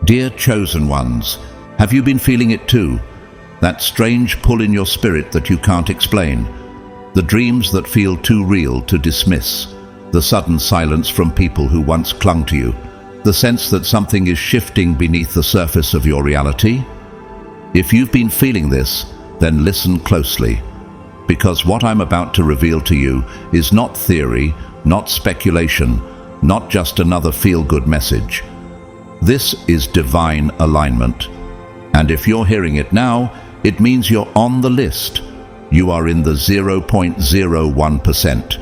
Dear chosen ones, have you been feeling it too? That strange pull in your spirit that you can't explain. The dreams that feel too real to dismiss. The sudden silence from people who once clung to you. The sense that something is shifting beneath the surface of your reality. If you've been feeling this, then listen closely. Because what I'm about to reveal to you is not theory, not speculation, not just another feel-good message. This is divine alignment. And if you're hearing it now, it means you're on the list. You are in the 0.01%.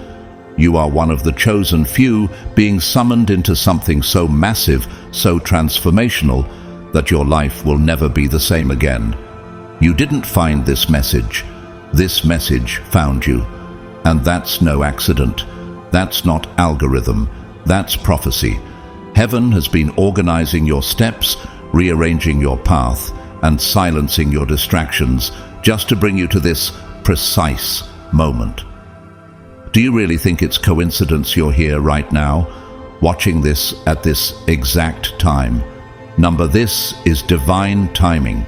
You are one of the chosen few being summoned into something so massive, so transformational, that your life will never be the same again. You didn't find this message. This message found you. And that's no accident. That's not algorithm. That's prophecy. Heaven has been organizing your steps, rearranging your path, and silencing your distractions just to bring you to this precise moment. Do you really think it's coincidence you're here right now, watching this at this exact time? This is divine timing.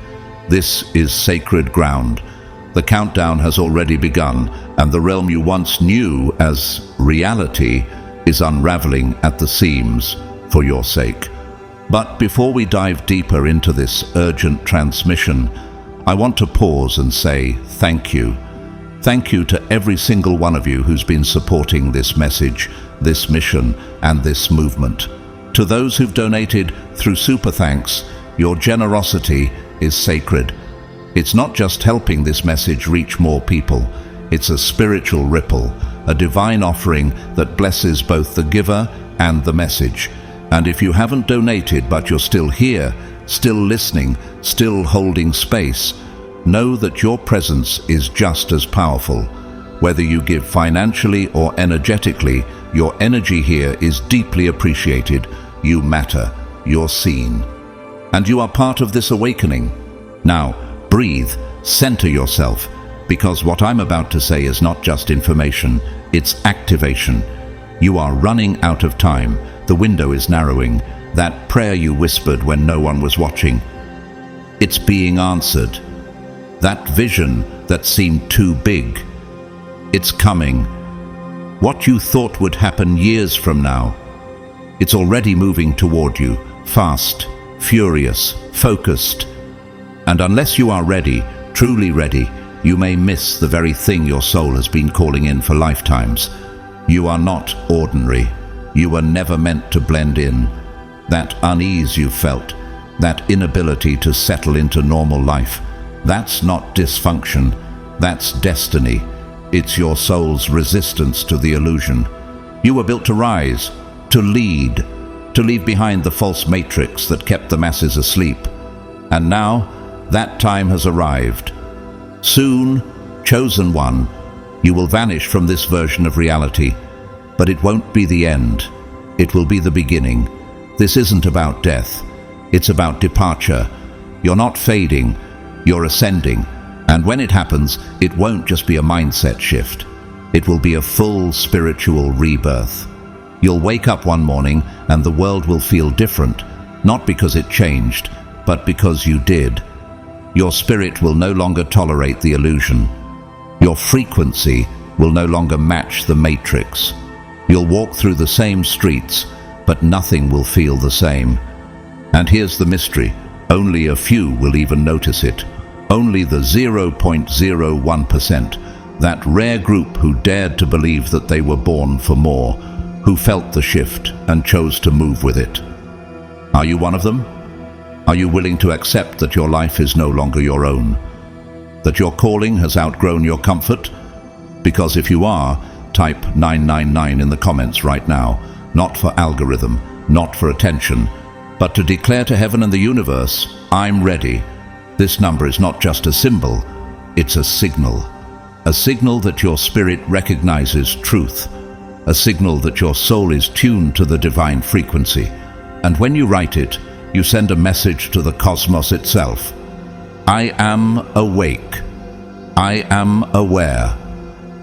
This is sacred ground. The countdown has already begun, and the realm you once knew as reality is unraveling at the seams for your sake. But before we dive deeper into this urgent transmission, I want to pause and say thank you. Thank you to every single one of you who's been supporting this message, this mission, and this movement. To those who've donated through Super Thanks, your generosity is sacred. It's not just helping this message reach more people, it's a spiritual ripple, a divine offering that blesses both the giver and the message. And if you haven't donated but you're still here, still listening, still holding space, know that your presence is just as powerful. Whether you give financially or energetically, your energy here is deeply appreciated. You matter. You're seen. And you are part of this awakening. Now, breathe, center yourself, because what I'm about to say is not just information, it's activation. You are running out of time. The window is narrowing. That prayer you whispered when no one was watching, it's being answered. That vision that seemed too big, it's coming. What you thought would happen years from now, it's already moving toward you, fast, furious, focused. And unless you are ready, truly ready, you may miss the very thing your soul has been calling in for lifetimes. You are not ordinary. You were never meant to blend in. That unease you felt, that inability to settle into normal life, that's not dysfunction, that's destiny. It's your soul's resistance to the illusion. You were built to rise, to lead, to leave behind the false matrix that kept the masses asleep. And now, that time has arrived. Soon, chosen one, you will vanish from this version of reality. But it won't be the end. It will be the beginning. This isn't about death. It's about departure. You're not fading. You're ascending. And when it happens, it won't just be a mindset shift. It will be a full spiritual rebirth. You'll wake up one morning and the world will feel different, not because it changed, but because you did. Your spirit will no longer tolerate the illusion. Your frequency will no longer match the matrix. You'll walk through the same streets, but nothing will feel the same. And here's the mystery. Only a few will even notice it. Only the 0.01%, that rare group who dared to believe that they were born for more, who felt the shift and chose to move with it. Are you one of them? Are you willing to accept that your life is no longer your own? That your calling has outgrown your comfort? Because if you are, type 999 in the comments right now, not for algorithm, not for attention, but to declare to heaven and the universe, I'm ready. This number is not just a symbol, it's a signal that your spirit recognizes truth, a signal that your soul is tuned to the divine frequency. And when you write it, you send a message to the cosmos itself. I am awake. I am aware.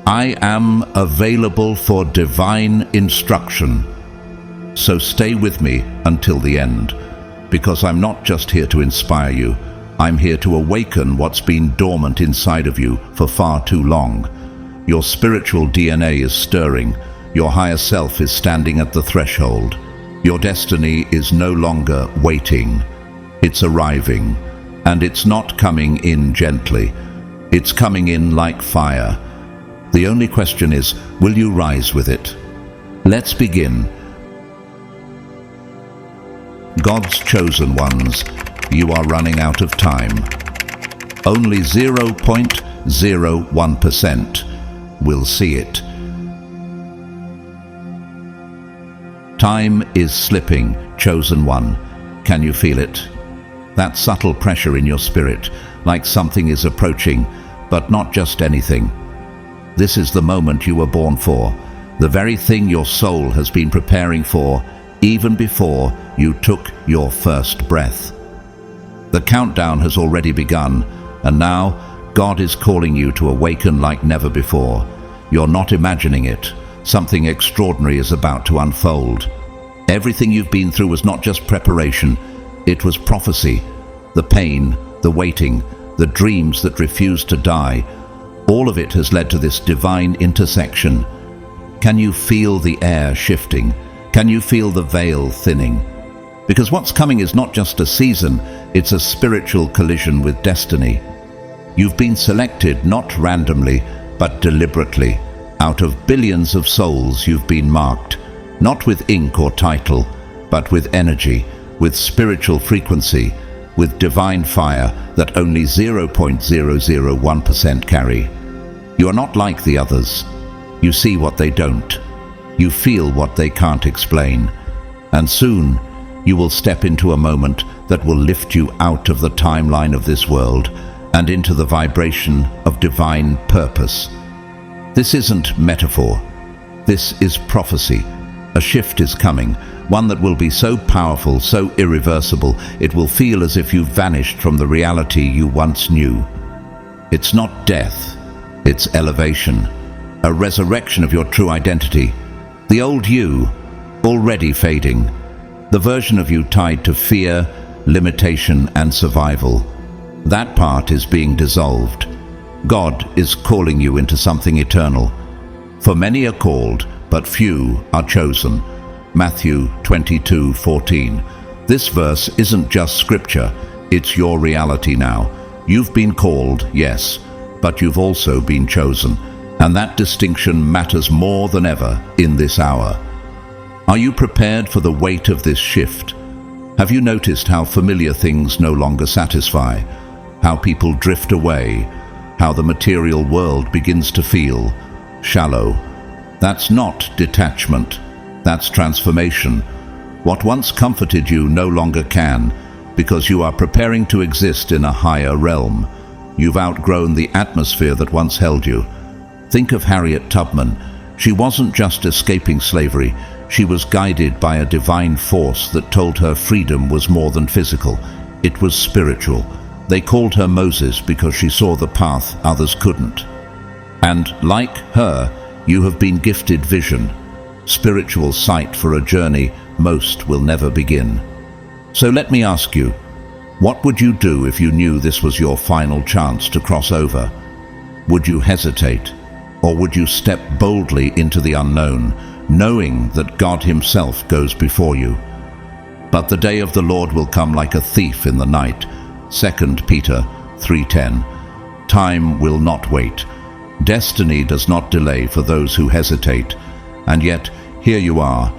I am available for divine instruction. So stay with me until the end, because I'm not just here to inspire you. I'm here to awaken what's been dormant inside of you for far too long. Your spiritual DNA is stirring. Your higher self is standing at the threshold. Your destiny is no longer waiting. It's arriving. And it's not coming in gently. It's coming in like fire. The only question is, will you rise with it? Let's begin. God's chosen ones, you are running out of time. Only 0.01% will see it. Time is slipping, chosen one. Can you feel it? That subtle pressure in your spirit, like something is approaching, but not just anything. This is the moment you were born for, the very thing your soul has been preparing for, even before you took your first breath. The countdown has already begun, and now God is calling you to awaken like never before. You're not imagining it. Something extraordinary is about to unfold. Everything you've been through was not just preparation, it was prophecy. The pain, the waiting, the dreams that refused to die, all of it has led to this divine intersection. Can you feel the air shifting? Can you feel the veil thinning? Because what's coming is not just a season, it's a spiritual collision with destiny. You've been selected not randomly, but deliberately. Out of billions of souls you've been marked, not with ink or title, but with energy, with spiritual frequency, with divine fire that only 0.001% carry. You are not like the others. You see what they don't. You feel what they can't explain. And soon, you will step into a moment that will lift you out of the timeline of this world and into the vibration of divine purpose. This isn't metaphor. This is prophecy. A shift is coming, one that will be so powerful, so irreversible, it will feel as if you've vanished from the reality you once knew. It's not death, it's elevation, a resurrection of your true identity. The old you, already fading, the version of you tied to fear, limitation, and survival. That part is being dissolved. God is calling you into something eternal. For many are called, but few are chosen. Matthew 22:14. This verse isn't just scripture, it's your reality now. You've been called, yes, but you've also been chosen. And that distinction matters more than ever in this hour. Are you prepared for the weight of this shift? Have you noticed how familiar things no longer satisfy? How people drift away? How the material world begins to feel shallow? That's not detachment. That's transformation. What once comforted you no longer can, because you are preparing to exist in a higher realm. You've outgrown the atmosphere that once held you. Think of Harriet Tubman. She wasn't just escaping slavery. She was guided by a divine force that told her freedom was more than physical. It was spiritual. They called her Moses because she saw the path others couldn't. And like her, you have been gifted vision, spiritual sight for a journey most will never begin. So let me ask you, what would you do if you knew this was your final chance to cross over? Would you hesitate? Or would you step boldly into the unknown, knowing that God Himself goes before you? But the day of the Lord will come like a thief in the night. 2 Peter 3:10. Time will not wait. Destiny does not delay for those who hesitate. And yet, here you are,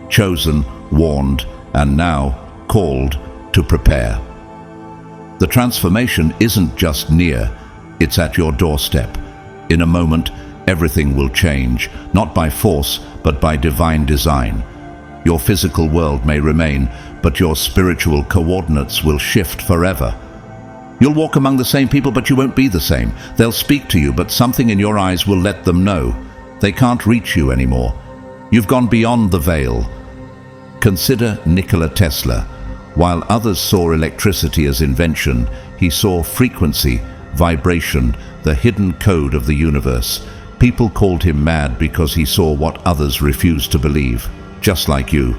chosen, warned, and now called to prepare. The transformation isn't just near, it's at your doorstep. In a moment, everything will change, not by force, but by divine design. Your physical world may remain, but your spiritual coordinates will shift forever. You'll walk among the same people, but you won't be the same. They'll speak to you, but something in your eyes will let them know. They can't reach you anymore. You've gone beyond the veil. Consider Nikola Tesla. While others saw electricity as invention, he saw frequency, vibration, the hidden code of the universe. People called him mad because he saw what others refused to believe, just like you.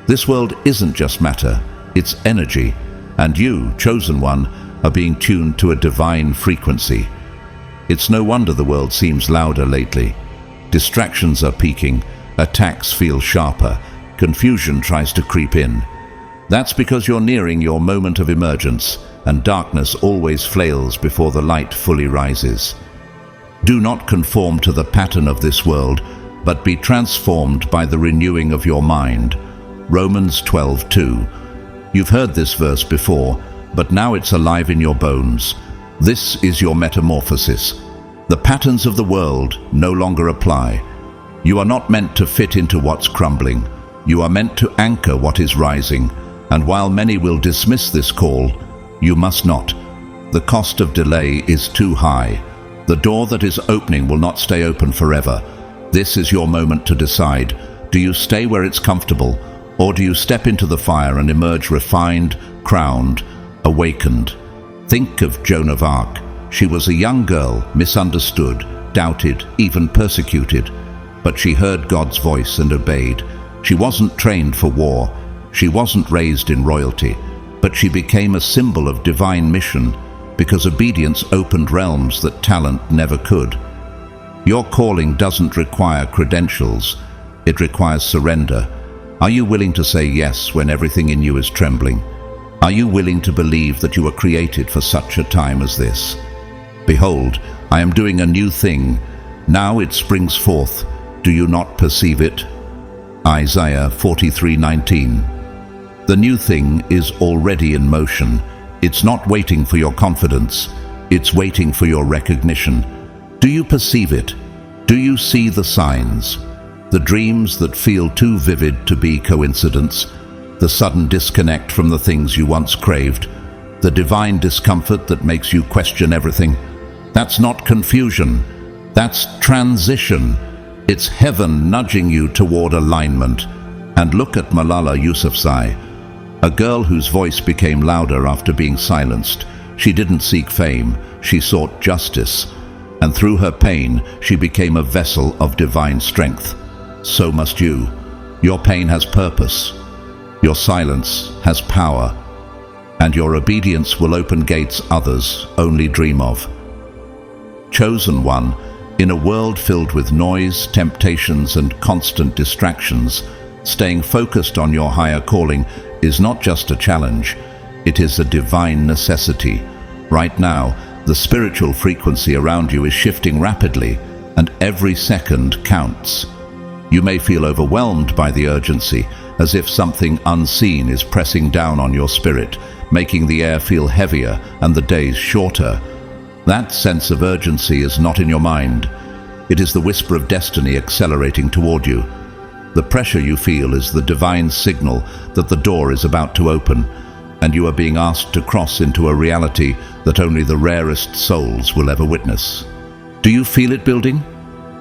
This world isn't just matter, it's energy, and you, chosen one, are being tuned to a divine frequency. It's no wonder the world seems louder lately. Distractions are peaking, attacks feel sharper, confusion tries to creep in. That's because you're nearing your moment of emergence, and darkness always flails before the light fully rises. Do not conform to the pattern of this world, but be transformed by the renewing of your mind. Romans 12:2. You've heard this verse before, but now it's alive in your bones. This is your metamorphosis. The patterns of the world no longer apply. You are not meant to fit into what's crumbling. You are meant to anchor what is rising, and while many will dismiss this call, you must not. The cost of delay is too high. The door that is opening will not stay open forever. This is your moment to decide. Do you stay where it's comfortable, or do you step into the fire and emerge refined, crowned, awakened? Think of Joan of Arc. She was a young girl, misunderstood, doubted, even persecuted. But she heard God's voice and obeyed. She wasn't trained for war. She wasn't raised in royalty. But she became a symbol of divine mission because obedience opened realms that talent never could. Your calling doesn't require credentials. It requires surrender. Are you willing to say yes when everything in you is trembling? Are you willing to believe that you were created for such a time as this? Behold, I am doing a new thing. Now it springs forth. Do you not perceive it? Isaiah 43:19. The new thing is already in motion. It's not waiting for your confidence. It's waiting for your recognition. Do you perceive it? Do you see the signs? The dreams that feel too vivid to be coincidence, the sudden disconnect from the things you once craved, the divine discomfort that makes you question everything. That's not confusion. That's transition. It's heaven nudging you toward alignment. And look at Malala Yousafzai, a girl whose voice became louder after being silenced. She didn't seek fame, she sought justice. And through her pain, she became a vessel of divine strength. So must you. Your pain has purpose. Your silence has power. And your obedience will open gates others only dream of. Chosen one, in a world filled with noise, temptations, and constant distractions, staying focused on your higher calling is not just a challenge, it is a divine necessity. Right now, the spiritual frequency around you is shifting rapidly, and every second counts. You may feel overwhelmed by the urgency, as if something unseen is pressing down on your spirit, making the air feel heavier and the days shorter. That sense of urgency is not in your mind. It is the whisper of destiny accelerating toward you. The pressure you feel is the divine signal that the door is about to open, and you are being asked to cross into a reality that only the rarest souls will ever witness. Do you feel it building?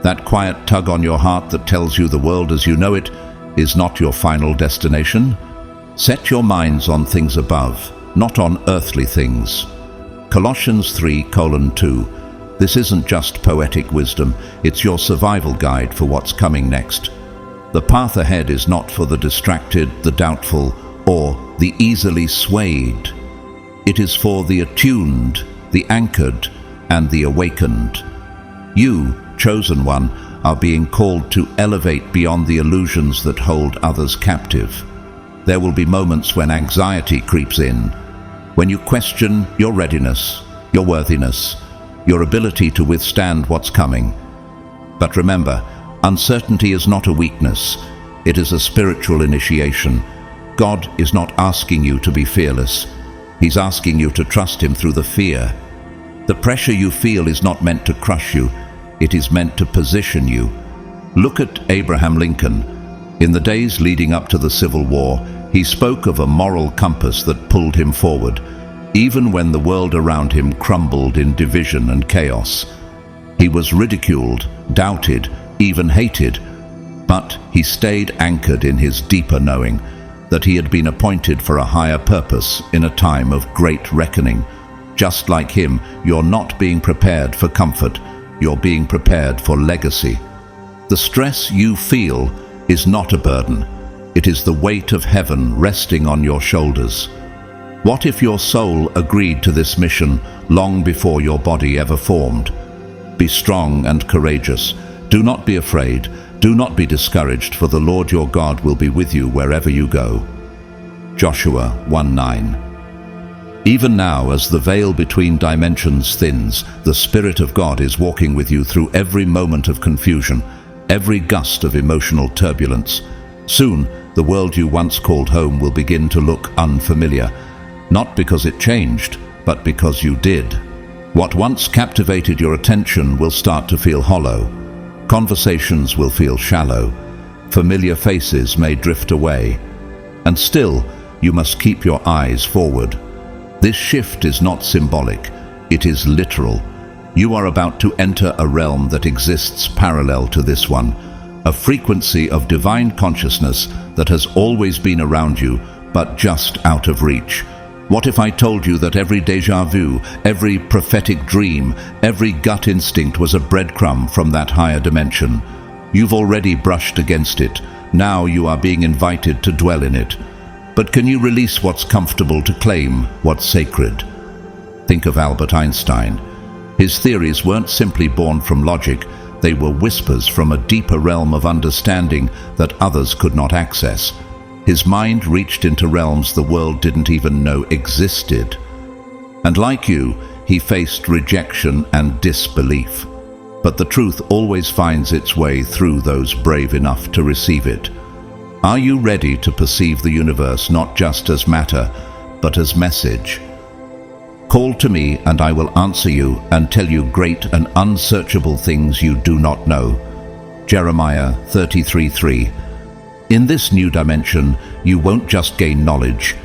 That quiet tug on your heart that tells you the world as you know it is not your final destination? Set your minds on things above, not on earthly things. Colossians 3:2. This isn't just poetic wisdom, it's your survival guide for what's coming next. The path ahead is not for the distracted, the doubtful, or the easily swayed. It is for the attuned, the anchored, and the awakened. You, chosen one, are being called to elevate beyond the illusions that hold others captive. There will be moments when anxiety creeps in, when you question your readiness, your worthiness, your ability to withstand what's coming. But remember, uncertainty is not a weakness, it is a spiritual initiation. God is not asking you to be fearless. He's asking you to trust Him through the fear. The pressure you feel is not meant to crush you, it is meant to position you. Look at Abraham Lincoln. In the days leading up to the Civil War, he spoke of a moral compass that pulled him forward, even when the world around him crumbled in division and chaos. He was ridiculed, doubted, even hated, but he stayed anchored in his deeper knowing that he had been appointed for a higher purpose in a time of great reckoning. Just like him, you're not being prepared for comfort, you're being prepared for legacy. The stress you feel is not a burden. It is the weight of heaven resting on your shoulders. What if your soul agreed to this mission long before your body ever formed? Be strong and courageous. Do not be afraid. Do not be discouraged, for the Lord your God will be with you wherever you go. Joshua 1:9. Even now, as the veil between dimensions thins, the Spirit of God is walking with you through every moment of confusion, every gust of emotional turbulence. Soon, the world you once called home will begin to look unfamiliar, not because it changed, but because you did. What once captivated your attention will start to feel hollow. Conversations will feel shallow. Familiar faces may drift away. And still, you must keep your eyes forward. This shift is not symbolic, it is literal. You are about to enter a realm that exists parallel to this one, a frequency of divine consciousness that has always been around you, but just out of reach. What if I told you that every déjà vu, every prophetic dream, every gut instinct was a breadcrumb from that higher dimension? You've already brushed against it. Now you are being invited to dwell in it. But can you release what's comfortable to claim what's sacred? Think of Albert Einstein. His theories weren't simply born from logic, they were whispers from a deeper realm of understanding that others could not access. His mind reached into realms the world didn't even know existed. And like you, he faced rejection and disbelief. But the truth always finds its way through those brave enough to receive it. Are you ready to perceive the universe not just as matter, but as message? Call to me and I will answer you and tell you great and unsearchable things you do not know. Jeremiah 33:3. In this new dimension, you won't just gain knowledge,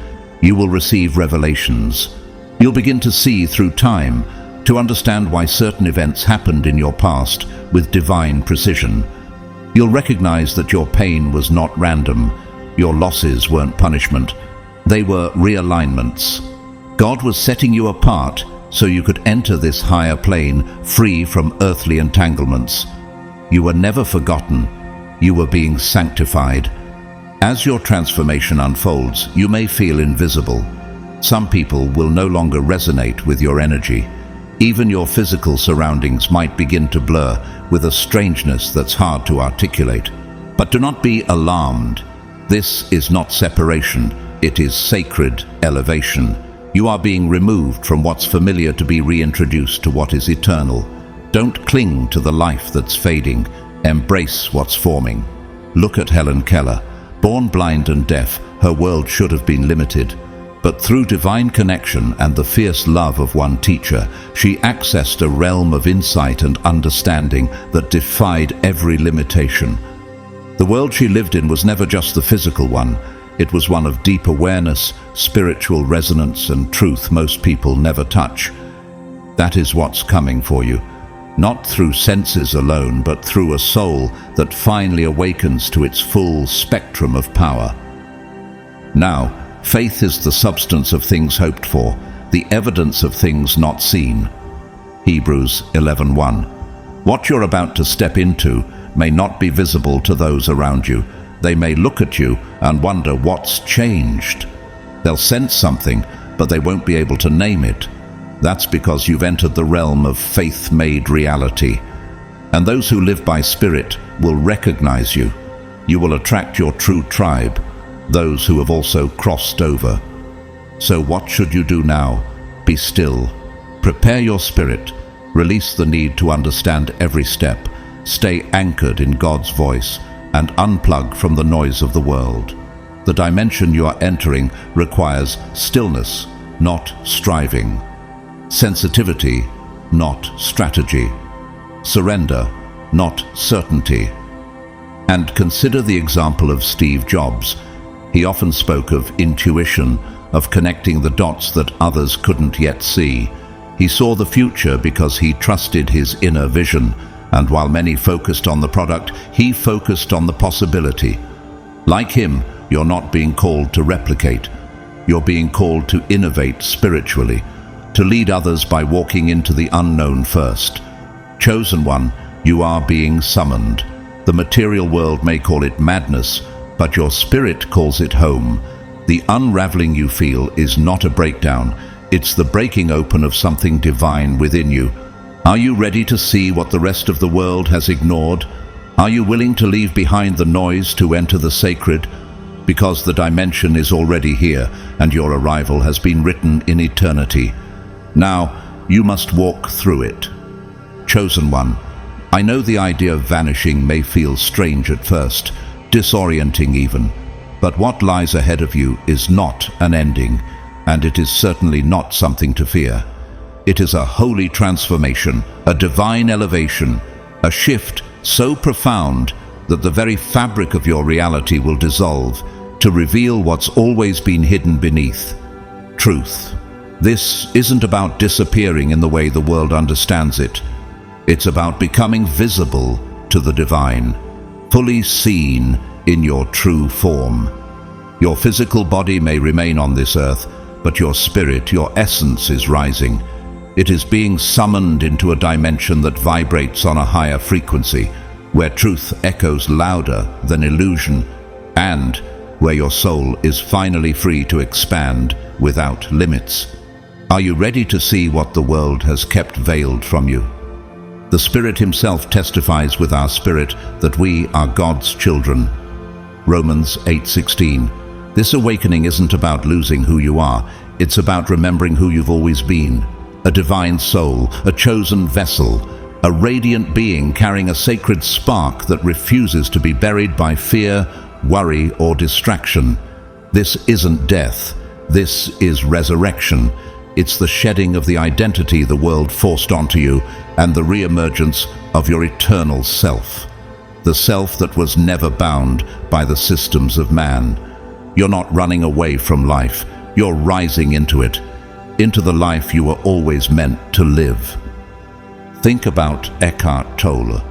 you will receive revelations. You'll begin to see through time, to understand why certain events happened in your past with divine precision. You'll recognize that your pain was not random, your losses weren't punishment, they were realignments. God was setting you apart so you could enter this higher plane free from earthly entanglements. You were never forgotten, you were being sanctified. As your transformation unfolds, you may feel invisible. Some people will no longer resonate with your energy. Even your physical surroundings might begin to blur with a strangeness that's hard to articulate. But do not be alarmed. This is not separation, it is sacred elevation. You are being removed from what's familiar to be reintroduced to what is eternal. Don't cling to the life that's fading. Embrace what's forming. Look at Helen Keller. Born blind and deaf, her world should have been limited. But through divine connection and the fierce love of one teacher, she accessed a realm of insight and understanding that defied every limitation. The world she lived in was never just the physical one. It was one of deep awareness, spiritual resonance, and truth most people never touch. That is what's coming for you. Not through senses alone, but through a soul that finally awakens to its full spectrum of power. Now, faith is the substance of things hoped for, the evidence of things not seen. Hebrews 11:1. What you're about to step into may not be visible to those around you. They may look at you and wonder what's changed. They'll sense something, but they won't be able to name it. That's because you've entered the realm of faith-made reality. And those who live by spirit will recognize you. You will attract your true tribe, those who have also crossed over. So what should you do now? Be still. Prepare your spirit. Release the need to understand every step. Stay anchored in God's voice and unplug from the noise of the world. The dimension you are entering requires stillness, not striving. Sensitivity, not strategy. Surrender, not certainty. And consider the example of Steve Jobs. He often spoke of intuition, of connecting the dots that others couldn't yet see. He saw the future because he trusted his inner vision, and while many focused on the product, he focused on the possibility. Like him, you're not being called to replicate. You're being called to innovate spiritually, to lead others by walking into the unknown first. Chosen one, you are being summoned. The material world may call it madness, but your spirit calls it home. The unraveling you feel is not a breakdown, it's the breaking open of something divine within you. Are you ready to see what the rest of the world has ignored? Are you willing to leave behind the noise to enter the sacred? Because the dimension is already here, and your arrival has been written in eternity. Now, you must walk through it. Chosen one, I know the idea of vanishing may feel strange at first, disorienting even, but what lies ahead of you is not an ending, and it is certainly not something to fear. It is a holy transformation, a divine elevation, a shift so profound that the very fabric of your reality will dissolve to reveal what's always been hidden beneath. Truth. This isn't about disappearing in the way the world understands it. It's about becoming visible to the divine, fully seen in your true form. Your physical body may remain on this earth, but your spirit, your essence is rising. It is being summoned into a dimension that vibrates on a higher frequency, where truth echoes louder than illusion, and where your soul is finally free to expand without limits. Are you ready to see what the world has kept veiled from you? The Spirit Himself testifies with our spirit that we are God's children. Romans 8:16. This awakening isn't about losing who you are, it's about remembering who you've always been. A divine soul, a chosen vessel, a radiant being carrying a sacred spark that refuses to be buried by fear, worry, or distraction. This isn't death, this is resurrection. It's the shedding of the identity the world forced onto you and the re-emergence of your eternal self. The self that was never bound by the systems of man. You're not running away from life, you're rising into it, into the life you were always meant to live. Think about Eckhart Tolle.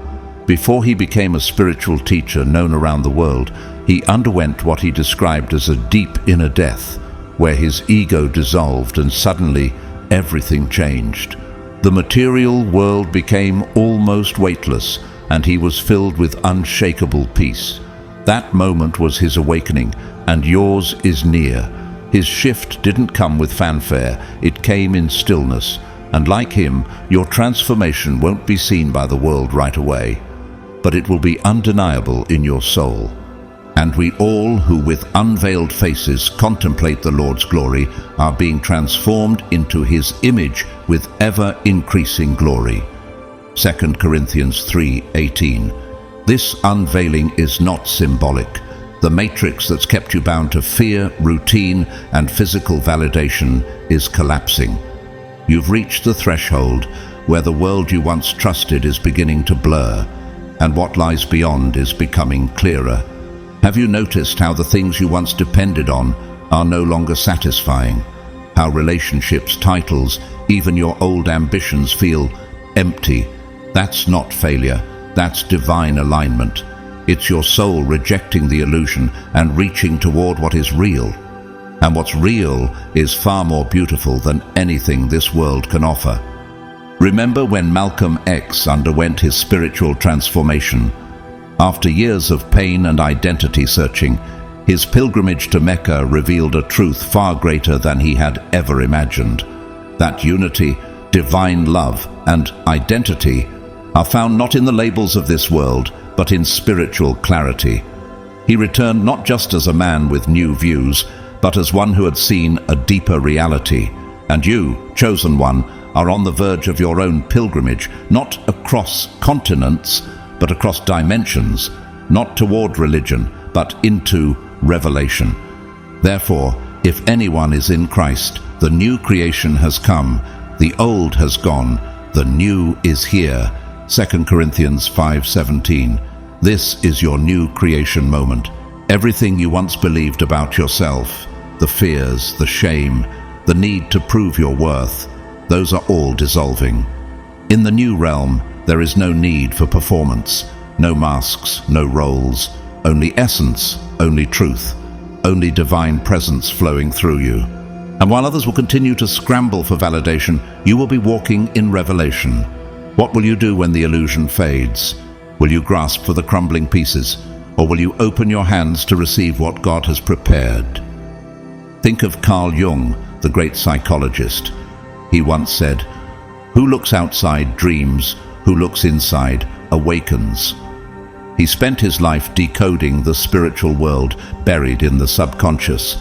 Before he became a spiritual teacher known around the world, he underwent what he described as a deep inner death, where his ego dissolved and suddenly everything changed. The material world became almost weightless, and he was filled with unshakable peace. That moment was his awakening, and yours is near. His shift didn't come with fanfare, it came in stillness, and like him, your transformation won't be seen by the world right away, but it will be undeniable in your soul. And we all who with unveiled faces contemplate the Lord's glory are being transformed into His image with ever-increasing glory. 2 Corinthians 3:18. This unveiling is not symbolic. The matrix that's kept you bound to fear, routine, and physical validation is collapsing. You've reached the threshold where the world you once trusted is beginning to blur, and what lies beyond is becoming clearer. Have you noticed how the things you once depended on are no longer satisfying? How relationships, titles, even your old ambitions feel empty? That's not failure, that's divine alignment. It's your soul rejecting the illusion and reaching toward what is real. And what's real is far more beautiful than anything this world can offer. Remember when Malcolm X underwent his spiritual transformation? After years of pain and identity searching, his pilgrimage to Mecca revealed a truth far greater than he had ever imagined. That unity, divine love, and identity are found not in the labels of this world, but in spiritual clarity. He returned not just as a man with new views, but as one who had seen a deeper reality. And you, chosen one, are on the verge of your own pilgrimage, not across continents, but across dimensions, not toward religion, but into revelation. Therefore, if anyone is in Christ, the new creation has come, the old has gone, the new is here. 2 Corinthians 5:17. This is your new creation moment. Everything you once believed about yourself, the fears, the shame, the need to prove your worth, those are all dissolving. In the new realm, there is no need for performance, no masks, no roles, only essence, only truth, only divine presence flowing through you. And while others will continue to scramble for validation, you will be walking in revelation. What will you do when the illusion fades? Will you grasp for the crumbling pieces? or will you open your hands to receive what God has prepared? Think of Carl Jung, the great psychologist. He once said, "Who looks outside dreams, who looks inside awakens." He spent his life decoding the spiritual world buried in the subconscious.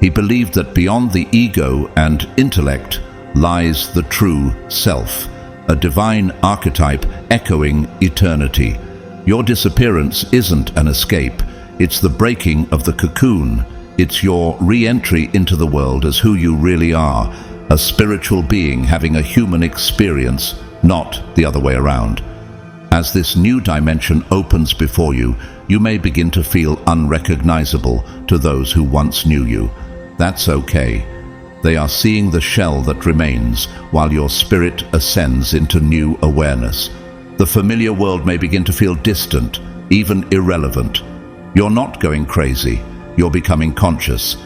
He believed that beyond the ego and intellect lies the true self, a divine archetype echoing eternity. Your disappearance isn't an escape, it's the breaking of the cocoon. It's your re-entry into the world as who you really are, a spiritual being having a human experience, not the other way around. As this new dimension opens before you, you may begin to feel unrecognizable to those who once knew you. That's okay. They are seeing the shell that remains while your spirit ascends into new awareness. The familiar world may begin to feel distant, even irrelevant. You're not going crazy, you're becoming conscious.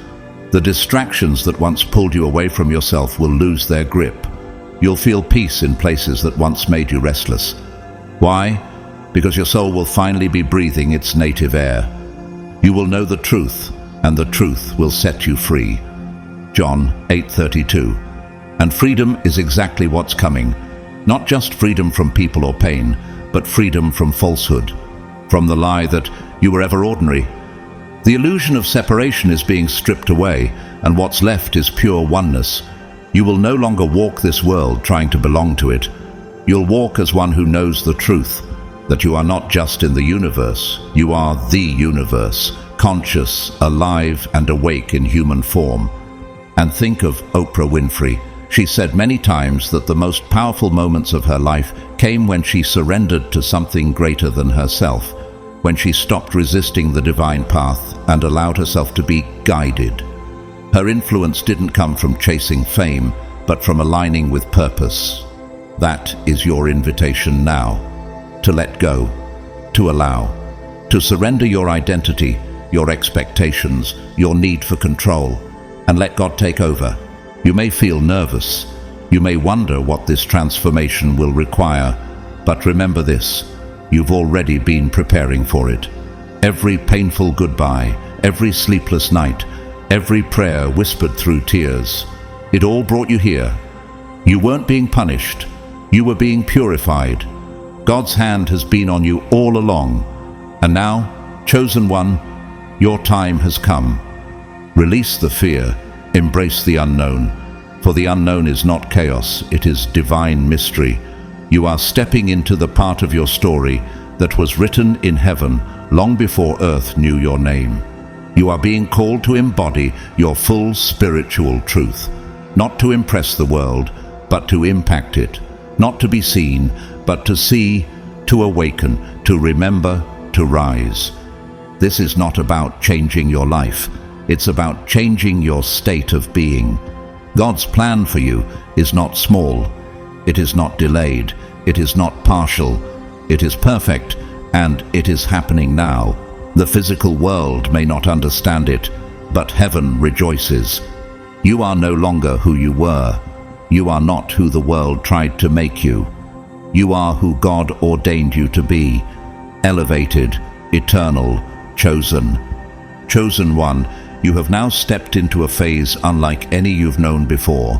The distractions that once pulled you away from yourself will lose their grip. You'll feel peace in places that once made you restless. Why? Because your soul will finally be breathing its native air. You will know the truth, and the truth will set you free. John 8:32. And freedom is exactly what's coming. Not just freedom from people or pain, but freedom from falsehood, from the lie that you were ever ordinary. The illusion of separation is being stripped away, and what's left is pure oneness. You will no longer walk this world trying to belong to it. You'll walk as one who knows the truth, that you are not just in the universe, you are the universe, conscious, alive, and awake in human form. And think of Oprah Winfrey. She said many times that the most powerful moments of her life came when she surrendered to something greater than herself, when she stopped resisting the divine path and allowed herself to be guided. Her influence didn't come from chasing fame, but from aligning with purpose. That is your invitation now, to let go, to allow, to surrender your identity, your expectations, your need for control, and let God take over. You may feel nervous. You may wonder what this transformation will require, but remember this, you've already been preparing for it. Every painful goodbye, every sleepless night, every prayer whispered through tears, it all brought you here. You weren't being punished. You were being purified. God's hand has been on you all along. And now, chosen one, your time has come. Release the fear. Embrace the unknown, for the unknown is not chaos, it is divine mystery. You are stepping into the part of your story that was written in heaven long before earth knew your name. You are being called to embody your full spiritual truth, not to impress the world, but to impact it, not to be seen, but to see, to awaken, to remember, to rise. This is not about changing your life. It's about changing your state of being. God's plan for you is not small. It is not delayed. It is not partial. It is perfect, and it is happening now. The physical world may not understand it, but heaven rejoices. You are no longer who you were. You are not who the world tried to make you. You are who God ordained you to be. Elevated, eternal, chosen. Chosen one, you have now stepped into a phase unlike any you've known before.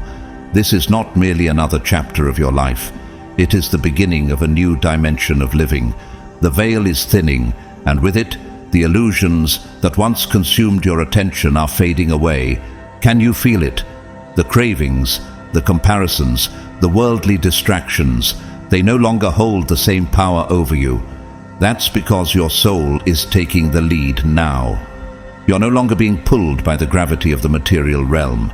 This is not merely another chapter of your life. It is the beginning of a new dimension of living. The veil is thinning, and with it, the illusions that once consumed your attention are fading away. Can you feel it? The cravings, the comparisons, the worldly distractions, they no longer hold the same power over you. That's because your soul is taking the lead now. You're no longer being pulled by the gravity of the material realm.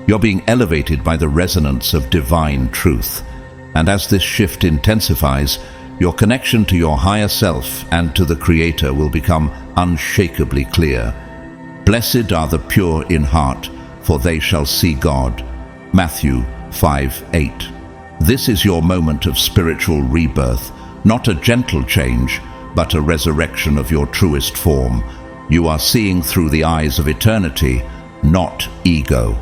You're being elevated by the resonance of divine truth. And as this shift intensifies, your connection to your higher self and to the Creator will become unshakably clear. Blessed are the pure in heart, for they shall see God. Matthew 5:8. This is your moment of spiritual rebirth, not a gentle change, but a resurrection of your truest form. You are seeing through the eyes of eternity, not ego.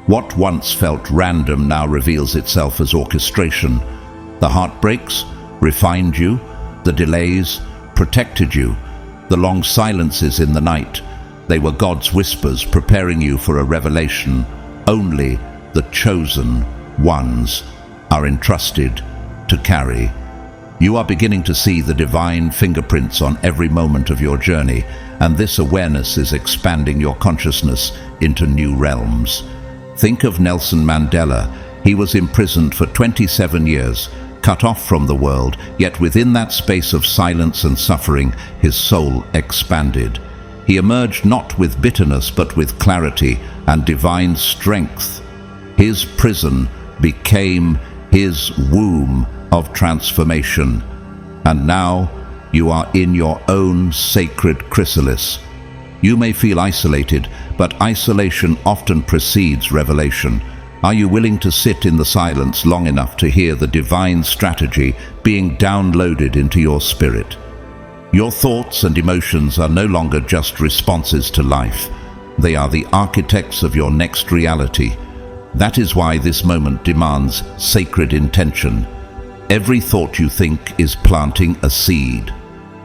What once felt random now reveals itself as orchestration. The heartbreaks refined you, the delays protected you, The long silences in the night, they were God's whispers preparing you for a revelation only the chosen ones are entrusted to carry. You are beginning to see the divine fingerprints on every moment of your journey, and this awareness is expanding your consciousness into new realms. Think of Nelson Mandela. He was imprisoned for 27 years, cut off from the world, yet within that space of silence and suffering, his soul expanded. He emerged not with bitterness, but with clarity and divine strength. His prison became his womb of transformation. And now you are in your own sacred chrysalis. You may feel isolated, but isolation often precedes revelation. Are you willing to sit in the silence long enough to hear the divine strategy being downloaded into your spirit? Your thoughts and emotions are no longer just responses to life. They are the architects of your next reality. That is why this moment demands sacred intention. Every thought you think is planting a seed.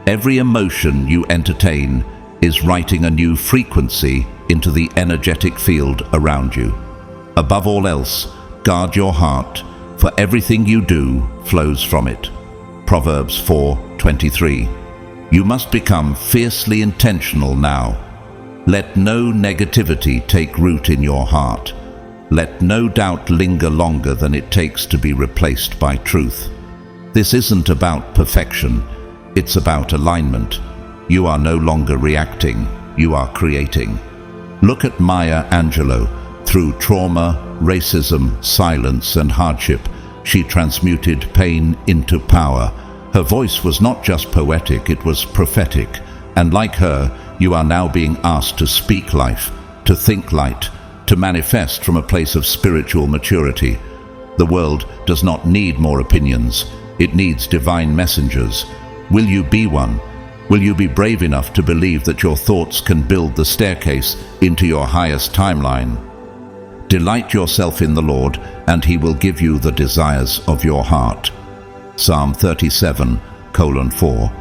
Every emotion you entertain is writing a new frequency into the energetic field around you. Above all else, guard your heart, for everything you do flows from it. Proverbs 4:23. You must become fiercely intentional now. Let no negativity take root in your heart. Let no doubt linger longer than it takes to be replaced by truth. This isn't about perfection, it's about alignment. You are no longer reacting, you are creating. Look at Maya Angelou. Through trauma, racism, silence, and hardship, she transmuted pain into power. Her voice was not just poetic, it was prophetic. And like her, you are now being asked to speak life, to think light, to manifest from a place of spiritual maturity. The world does not need more opinions, it needs divine messengers. Will you be one? Will you be brave enough to believe that your thoughts can build the staircase into your highest timeline? Delight yourself in the Lord, and He will give you the desires of your heart. Psalm 37:4.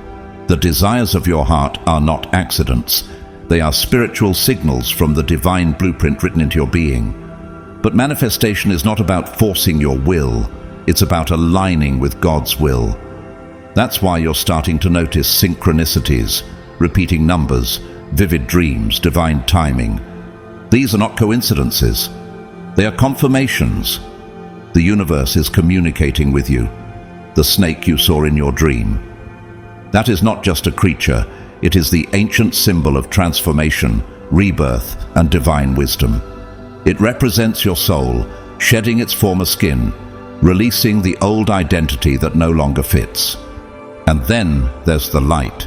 The desires of your heart are not accidents. They are spiritual signals from the divine blueprint written into your being. But manifestation is not about forcing your will. It's about aligning with God's will. That's why you're starting to notice synchronicities, repeating numbers, vivid dreams, divine timing. These are not coincidences. They are confirmations. The universe is communicating with you. The snake you saw in your dream. That is not just a creature, it is the ancient symbol of transformation, rebirth, and divine wisdom. It represents your soul, shedding its former skin, releasing the old identity that no longer fits. And then there's the light,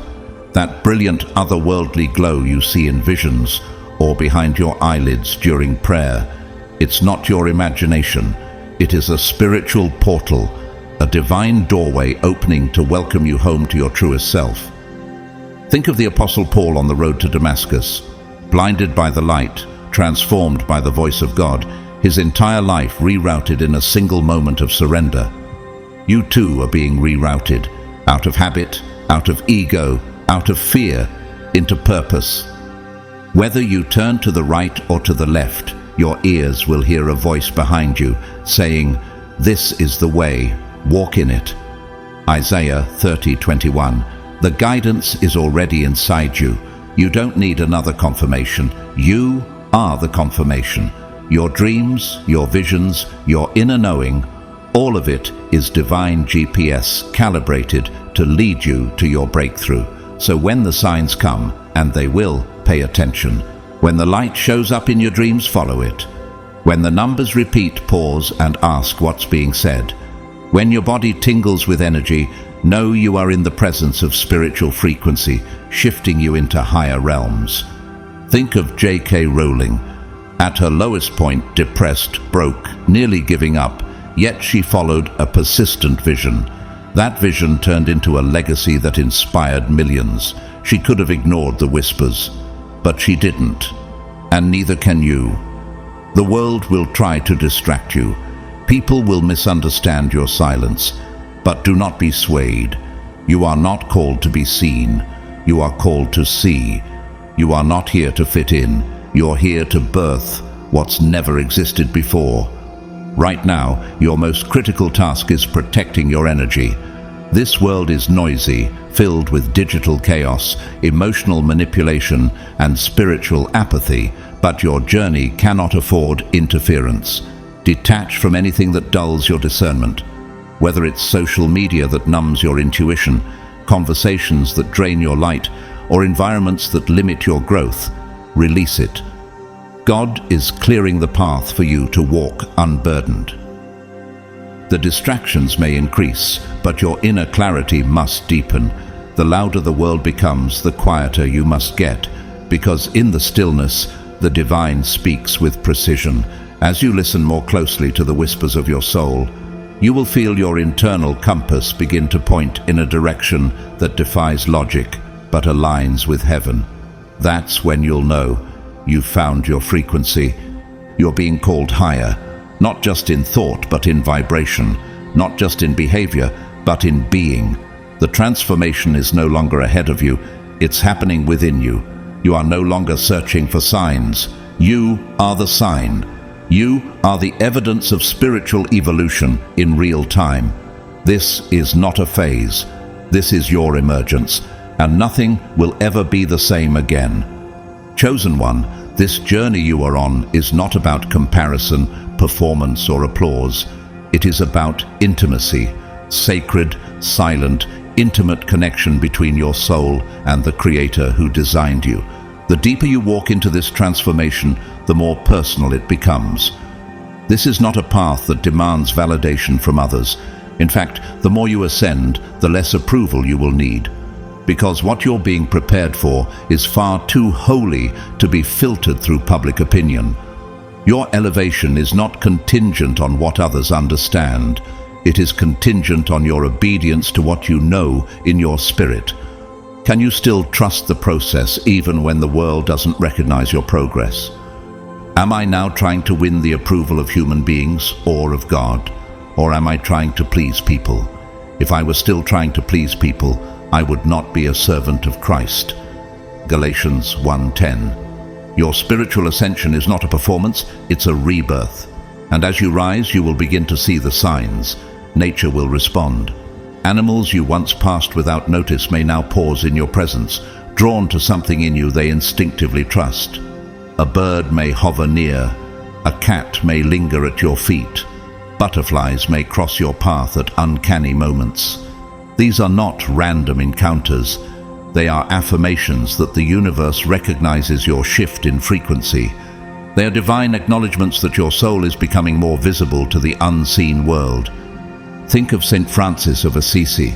that brilliant otherworldly glow you see in visions or behind your eyelids during prayer. It's not your imagination, it is a spiritual portal, a divine doorway opening to welcome you home to your truest self. Think of the Apostle Paul on the road to Damascus, blinded by the light, transformed by the voice of God, his entire life rerouted in a single moment of surrender. You too are being rerouted, out of habit, out of ego, out of fear, into purpose. Whether you turn to the right or to the left, your ears will hear a voice behind you saying, "This is the way, walk in it." Isaiah 30:21. The guidance is already inside you. You don't need another confirmation. You are the confirmation. Your dreams, your visions, your inner knowing, all of it is divine GPS calibrated to lead you to your breakthrough. So when the signs come, and they will, pay attention. When the light shows up in your dreams, follow it. When the numbers repeat, pause and ask what's being said. When your body tingles with energy, know you are in the presence of spiritual frequency, shifting you into higher realms. Think of J.K. Rowling. At her lowest point, depressed, broke, nearly giving up, yet she followed a persistent vision. That vision turned into a legacy that inspired millions. She could have ignored the whispers, but she didn't, and neither can you. The world will try to distract you. People will misunderstand your silence, but do not be swayed. You are not called to be seen. You are called to see. You are not here to fit in. You're here to birth what's never existed before. Right now, your most critical task is protecting your energy. This world is noisy, filled with digital chaos, emotional manipulation, and spiritual apathy, but your journey cannot afford interference. Detach from anything that dulls your discernment. Whether it's social media that numbs your intuition, conversations that drain your light, or environments that limit your growth, release it. God is clearing the path for you to walk unburdened. The distractions may increase, but your inner clarity must deepen. The louder the world becomes, the quieter you must get, because in the stillness, the divine speaks with precision. As you listen more closely to the whispers of your soul, you will feel your internal compass begin to point in a direction that defies logic, but aligns with heaven. That's when you'll know you've found your frequency. You're being called higher, not just in thought, but in vibration, not just in behavior, but in being. The transformation is no longer ahead of you, it's happening within you. You are no longer searching for signs. You are the sign. You are the evidence of spiritual evolution in real time. This is not a phase. This is your emergence, and nothing will ever be the same again. Chosen one, this journey you are on is not about comparison, performance, or applause. It is about intimacy, sacred, silent, intimate connection between your soul and the Creator who designed you. The deeper you walk into this transformation, the more personal it becomes. This is not a path that demands validation from others. In fact, the more you ascend, the less approval you will need. Because what you're being prepared for is far too holy to be filtered through public opinion. Your elevation is not contingent on what others understand. It is contingent on your obedience to what you know in your spirit. Can you still trust the process even when the world doesn't recognize your progress? Am I now trying to win the approval of human beings or of God? Or am I trying to please people? If I was still trying to please people, I would not be a servant of Christ. Galatians 1:10. Your spiritual ascension is not a performance, it's a rebirth. And as you rise, you will begin to see the signs. Nature will respond. Animals you once passed without notice may now pause in your presence, drawn to something in you they instinctively trust. A bird may hover near, a cat may linger at your feet, butterflies may cross your path at uncanny moments. These are not random encounters. They are affirmations that the universe recognizes your shift in frequency. They are divine acknowledgements that your soul is becoming more visible to the unseen world. Think of St. Francis of Assisi.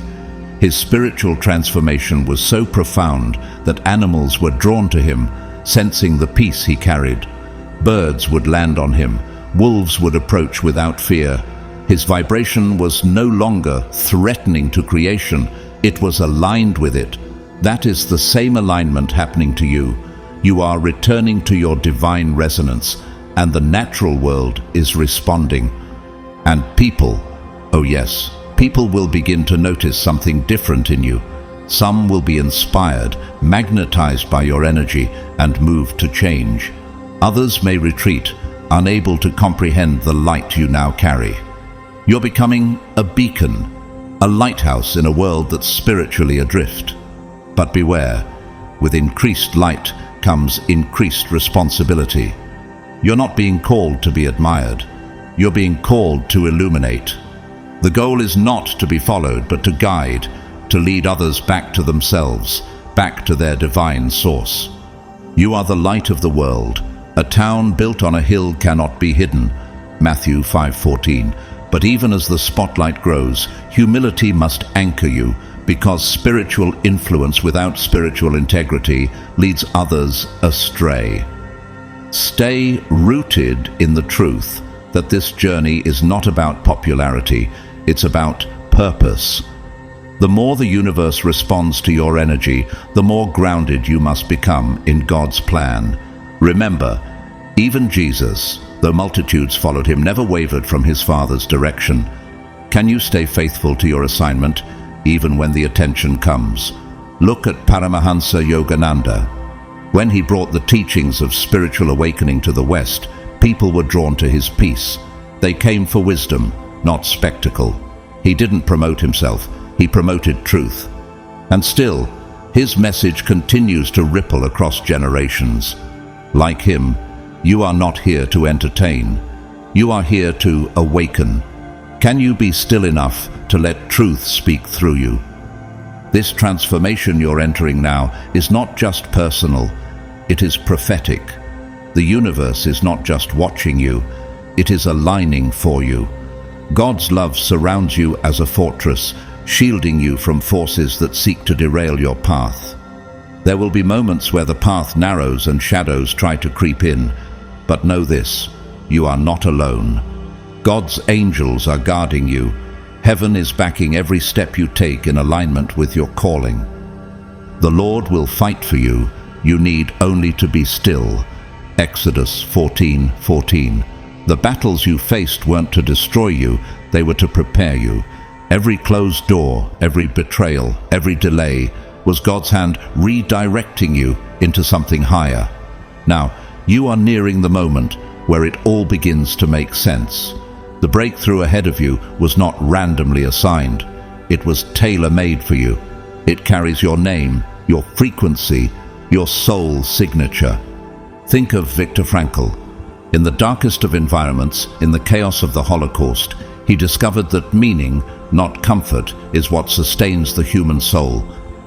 His spiritual transformation was so profound that animals were drawn to him, sensing the peace he carried. Birds would land on him. Wolves would approach without fear. His vibration was no longer threatening to creation. It was aligned with it. That is the same alignment happening to you. You are returning to your divine resonance, and the natural world is responding. And people, oh yes, people will begin to notice something different in you. Some will be inspired, magnetized by your energy, and moved to change. Others may retreat, unable to comprehend the light you now carry. You're becoming a beacon, a lighthouse in a world that's spiritually adrift. But beware, with increased light comes increased responsibility. You're not being called to be admired. You're being called to illuminate. The goal is not to be followed, but to guide, to lead others back to themselves, back to their divine source. You are the light of the world. A town built on a hill cannot be hidden. Matthew 5:14. But even as the spotlight grows, humility must anchor you, because spiritual influence without spiritual integrity leads others astray. Stay rooted in the truth that this journey is not about popularity, it's about purpose. The more the universe responds to your energy, the more grounded you must become in God's plan. Remember, even Jesus, though multitudes followed him, never wavered from his Father's direction. Can you stay faithful to your assignment, even when the attention comes? Look at Paramahansa Yogananda. When he brought the teachings of spiritual awakening to the West, people were drawn to his peace. They came for wisdom, not spectacle. He didn't promote himself, he promoted truth. And still, his message continues to ripple across generations. Like him, you are not here to entertain. You are here to awaken. Can you be still enough to let truth speak through you? This transformation you're entering now is not just personal, it is prophetic. The universe is not just watching you, it is aligning for you. God's love surrounds you as a fortress, shielding you from forces that seek to derail your path. There will be moments where the path narrows and shadows try to creep in, but know this, you are not alone. God's angels are guarding you. Heaven is backing every step you take in alignment with your calling. The Lord will fight for you. You need only to be still. Exodus 14:14. The battles you faced weren't to destroy you, they were to prepare you. Every closed door, every betrayal, every delay was God's hand redirecting you into something higher. Now, you are nearing the moment where it all begins to make sense. The breakthrough ahead of you was not randomly assigned. It was tailor-made for you. It carries your name, your frequency, your soul signature. Think of Viktor Frankl. In the darkest of environments, in the chaos of the Holocaust, he discovered that meaning, not comfort, is what sustains the human soul.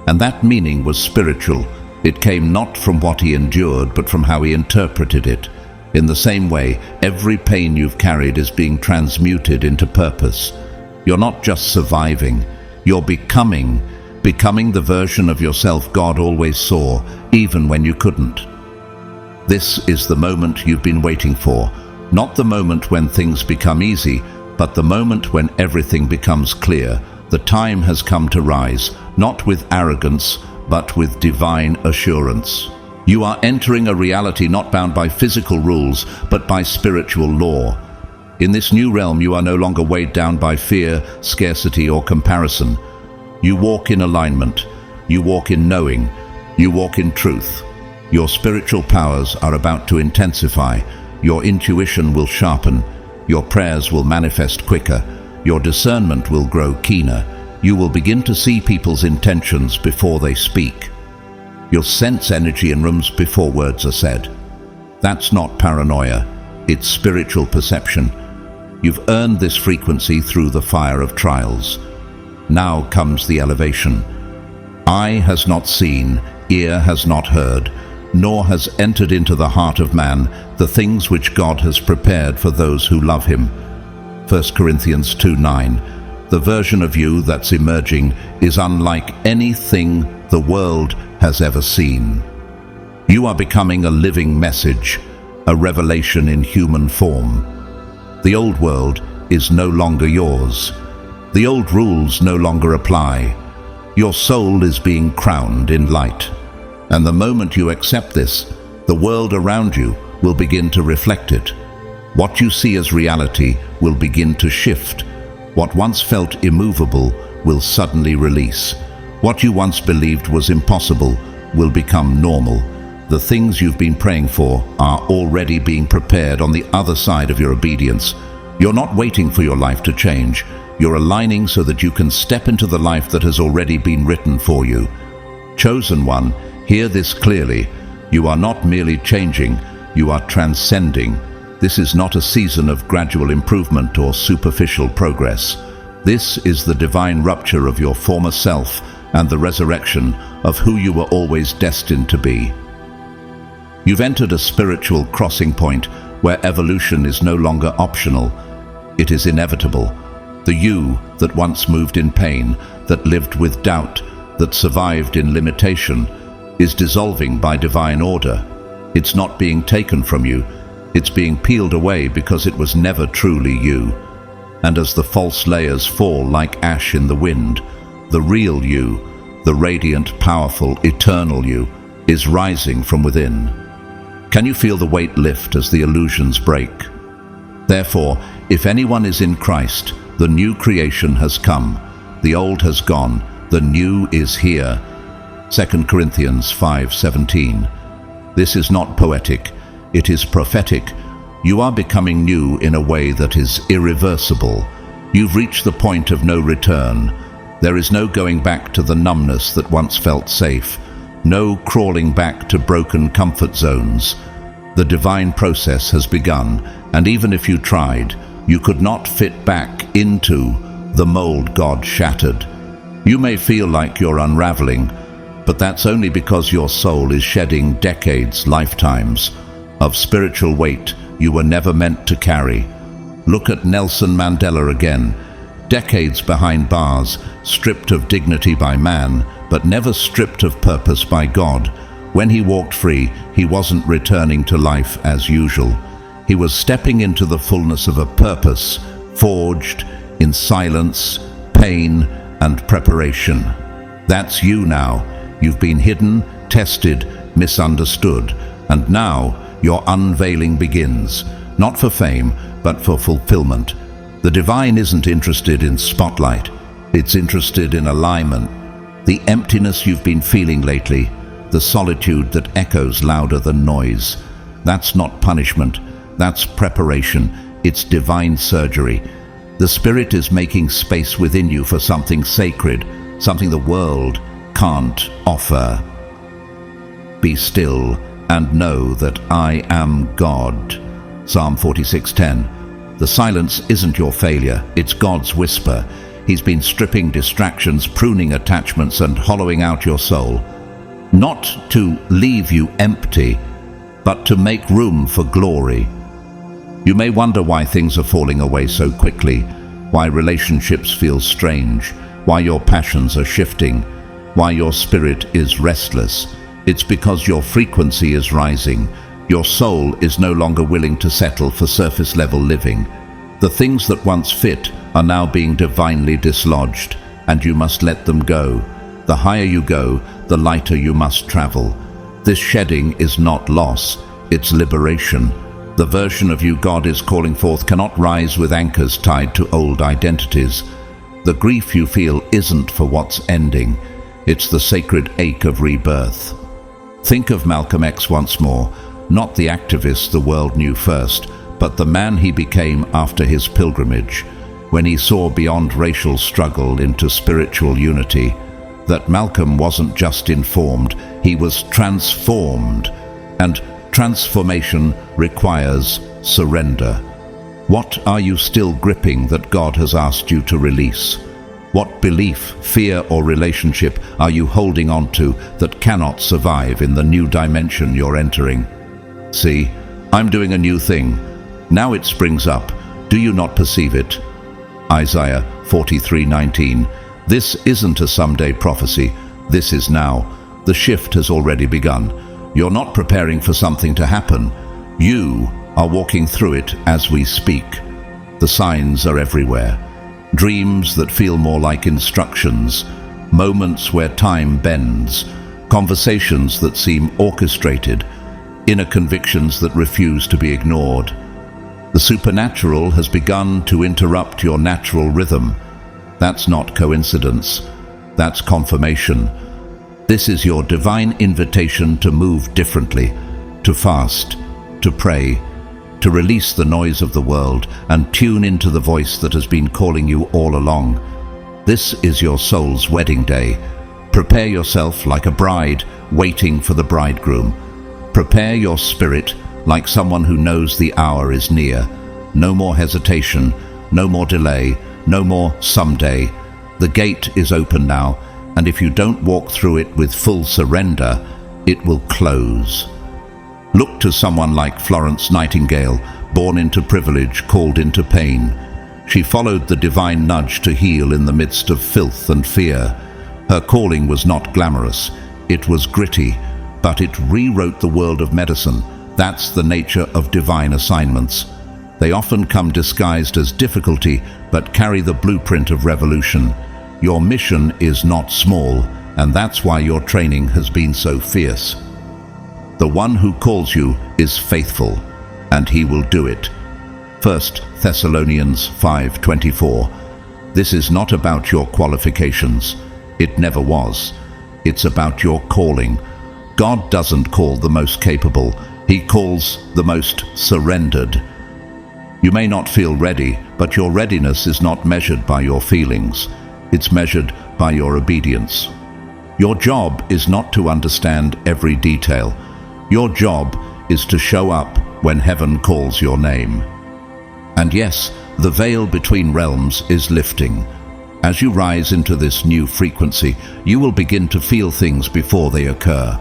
And that meaning was spiritual. It came not from what he endured, but from how he interpreted it. In the same way, every pain you've carried is being transmuted into purpose. You're not just surviving, you're becoming the version of yourself God always saw, even when you couldn't. This is the moment you've been waiting for, not the moment when things become easy, but the moment when everything becomes clear. The time has come to rise, not with arrogance, but with divine assurance. You are entering a reality not bound by physical rules, but by spiritual law. In this new realm, you are no longer weighed down by fear, scarcity, or comparison. You walk in alignment. You walk in knowing. You walk in truth. Your spiritual powers are about to intensify. Your intuition will sharpen. Your prayers will manifest quicker. Your discernment will grow keener. You will begin to see people's intentions before they speak. You'll sense energy in rooms before words are said. That's not paranoia, it's spiritual perception. You've earned this frequency through the fire of trials. Now comes the elevation. Eye has not seen, ear has not heard, nor has entered into the heart of man the things which God has prepared for those who love him. 1 Corinthians 2:9. The version of you that's emerging is unlike anything the world has ever seen. You are becoming a living message, a revelation in human form. The old world is no longer yours. The old rules no longer apply. Your soul is being crowned in light. And the moment you accept this, the world around you will begin to reflect it. What you see as reality will begin to shift. What once felt immovable will suddenly release. What you once believed was impossible will become normal. The things you've been praying for are already being prepared on the other side of your obedience. You're not waiting for your life to change. You're aligning so that you can step into the life that has already been written for you. Chosen one, hear this clearly. You are not merely changing, you are transcending. This is not a season of gradual improvement or superficial progress. This is the divine rupture of your former self and the resurrection of who you were always destined to be. You've entered a spiritual crossing point where evolution is no longer optional. It is inevitable. The you that once moved in pain, that lived with doubt, that survived in limitation, is dissolving by divine order. It's not being taken from you. It's being peeled away because it was never truly you. And as the false layers fall like ash in the wind, the real you, the radiant, powerful, eternal you, is rising from within. Can you feel the weight lift as the illusions break? Therefore, if anyone is in Christ, the new creation has come. The old has gone, the new is here. 2 Corinthians 5:17. This is not poetic, it is prophetic. You are becoming new in a way that is irreversible. You've reached the point of no return. There is no going back to the numbness that once felt safe, no crawling back to broken comfort zones. The divine process has begun, and even if you tried, you could not fit back into the mold God shattered. You may feel like you're unraveling, but that's only because your soul is shedding decades, lifetimes, of spiritual weight you were never meant to carry. Look at Nelson Mandela again. Decades behind bars, stripped of dignity by man, but never stripped of purpose by God. When he walked free, he wasn't returning to life as usual. He was stepping into the fullness of a purpose, forged in silence, pain, and preparation. That's you now. You've been hidden, tested, misunderstood, and now your unveiling begins, not for fame, but for fulfillment. The divine isn't interested in spotlight, it's interested in alignment. The emptiness you've been feeling lately, the solitude that echoes louder than noise, that's not punishment, that's preparation, it's divine surgery. The Spirit is making space within you for something sacred, something the world can't offer. Be still and know that I am God. Psalm 46:10. The silence isn't your failure, it's God's whisper. He's been stripping distractions, pruning attachments, and hollowing out your soul. Not to leave you empty, but to make room for glory. You may wonder why things are falling away so quickly, why relationships feel strange, why your passions are shifting, why your spirit is restless. It's because your frequency is rising. Your soul is no longer willing to settle for surface-level living. The things that once fit are now being divinely dislodged, and you must let them go. The higher you go, the lighter you must travel. This shedding is not loss, it's liberation. The version of you God is calling forth cannot rise with anchors tied to old identities. The grief you feel isn't for what's ending, it's the sacred ache of rebirth. Think of Malcolm X once more, not the activist the world knew first, but the man he became after his pilgrimage, when he saw beyond racial struggle into spiritual unity, that Malcolm wasn't just informed, he was transformed, and transformation requires surrender. What are you still gripping that God has asked you to release? What belief, fear, or relationship are you holding on to that cannot survive in the new dimension you're entering? See, I'm doing a new thing. Now it springs up. Do you not perceive it? Isaiah 43:19. This isn't a someday prophecy. This is now. The shift has already begun. You're not preparing for something to happen. You are walking through it as we speak. The signs are everywhere. Dreams that feel more like instructions, moments where time bends, conversations that seem orchestrated, inner convictions that refuse to be ignored. The supernatural has begun to interrupt your natural rhythm. That's not coincidence. That's confirmation. This is your divine invitation to move differently, to fast, to pray, to release the noise of the world and tune into the voice that has been calling you all along. This is your soul's wedding day. Prepare yourself like a bride waiting for the bridegroom. Prepare your spirit like someone who knows the hour is near. No more hesitation, no more delay, no more someday. The gate is open now, and if you don't walk through it with full surrender, it will close. Look to someone like Florence Nightingale, born into privilege, called into pain. She followed the divine nudge to heal in the midst of filth and fear. Her calling was not glamorous, it was gritty, but it rewrote the world of medicine. That's the nature of divine assignments. They often come disguised as difficulty, but carry the blueprint of revolution. Your mission is not small, and that's why your training has been so fierce. The one who calls you is faithful, and he will do it. 1 Thessalonians 5:24. This is not about your qualifications. It never was. It's about your calling. God doesn't call the most capable. He calls the most surrendered. You may not feel ready, but your readiness is not measured by your feelings. It's measured by your obedience. Your job is not to understand every detail. Your job is to show up when heaven calls your name. And yes, the veil between realms is lifting. As you rise into this new frequency, you will begin to feel things before they occur.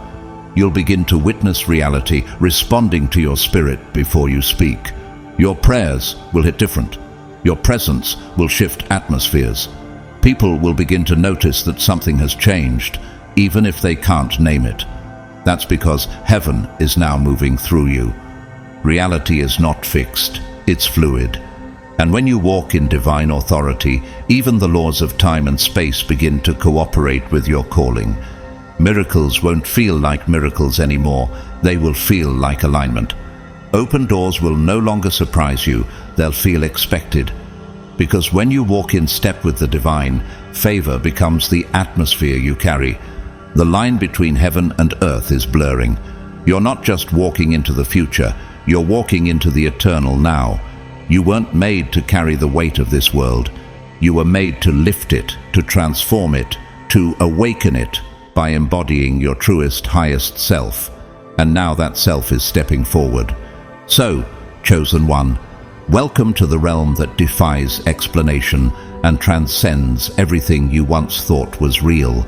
You'll begin to witness reality responding to your spirit before you speak. Your prayers will hit different. Your presence will shift atmospheres. People will begin to notice that something has changed, even if they can't name it. That's because heaven is now moving through you. Reality is not fixed, it's fluid. And when you walk in divine authority, even the laws of time and space begin to cooperate with your calling. Miracles won't feel like miracles anymore. They will feel like alignment. Open doors will no longer surprise you. They'll feel expected. Because when you walk in step with the divine, favor becomes the atmosphere you carry. The line between heaven and earth is blurring. You're not just walking into the future, you're walking into the eternal now. You weren't made to carry the weight of this world. You were made to lift it, to transform it, to awaken it by embodying your truest, highest self. And now that self is stepping forward. So, chosen one, welcome to the realm that defies explanation and transcends everything you once thought was real.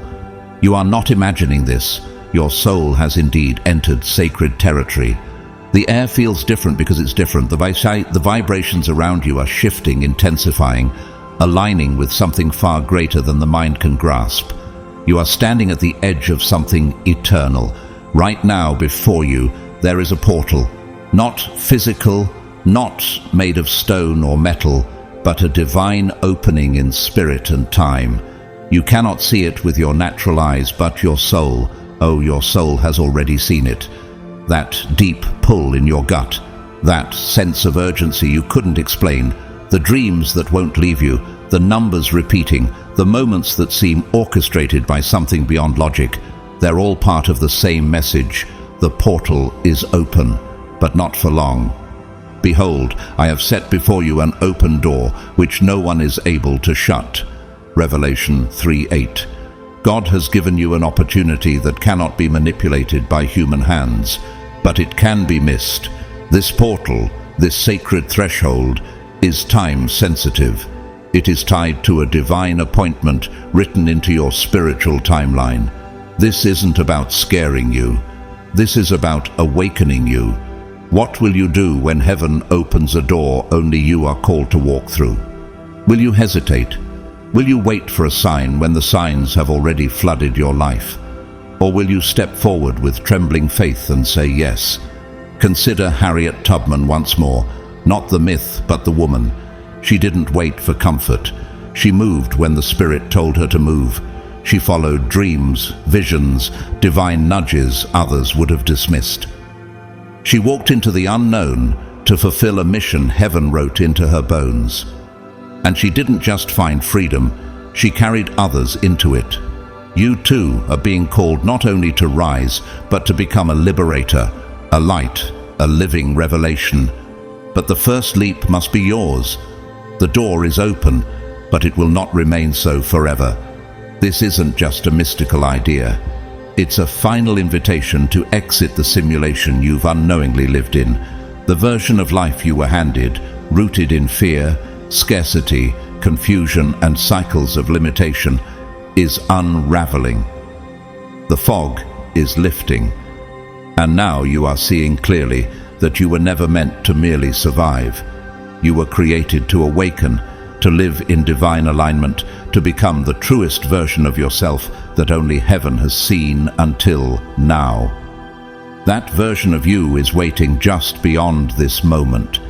You are not imagining this. Your soul has indeed entered sacred territory. The air feels different because it's different. The vibrations around you are shifting, intensifying, aligning with something far greater than the mind can grasp. You are standing at the edge of something eternal. Right now, before you, there is a portal. Not physical, not made of stone or metal, but a divine opening in spirit and time. You cannot see it with your natural eyes, but your soul, oh, your soul has already seen it. That deep pull in your gut, that sense of urgency you couldn't explain, the dreams that won't leave you, the numbers repeating, the moments that seem orchestrated by something beyond logic, they're all part of the same message. The portal is open, but not for long. Behold, I have set before you an open door, which no one is able to shut. Revelation 3:8. God has given you an opportunity that cannot be manipulated by human hands, but it can be missed. This portal, this sacred threshold, is time-sensitive. It is tied to a divine appointment written into your spiritual timeline. This isn't about scaring you. This is about awakening you. What will you do when heaven opens a door only you are called to walk through? Will you hesitate? Will you wait for a sign when the signs have already flooded your life? Or will you step forward with trembling faith and say yes? Consider Harriet Tubman once more, not the myth but the woman. She didn't wait for comfort. She moved when the Spirit told her to move. She followed dreams, visions, divine nudges others would have dismissed. She walked into the unknown to fulfill a mission heaven wrote into her bones. And she didn't just find freedom, she carried others into it. You too are being called not only to rise, but to become a liberator, a light, a living revelation. But the first leap must be yours. The door is open, but it will not remain so forever. This isn't just a mystical idea. It's a final invitation to exit the simulation you've unknowingly lived in, the version of life you were handed, rooted in fear, scarcity, confusion, and cycles of limitation, is unraveling. The fog is lifting, and now you are seeing clearly that you were never meant to merely survive. You were created to awaken, to live in divine alignment, to become the truest version of yourself that only heaven has seen until now. That version of you is waiting just beyond this moment.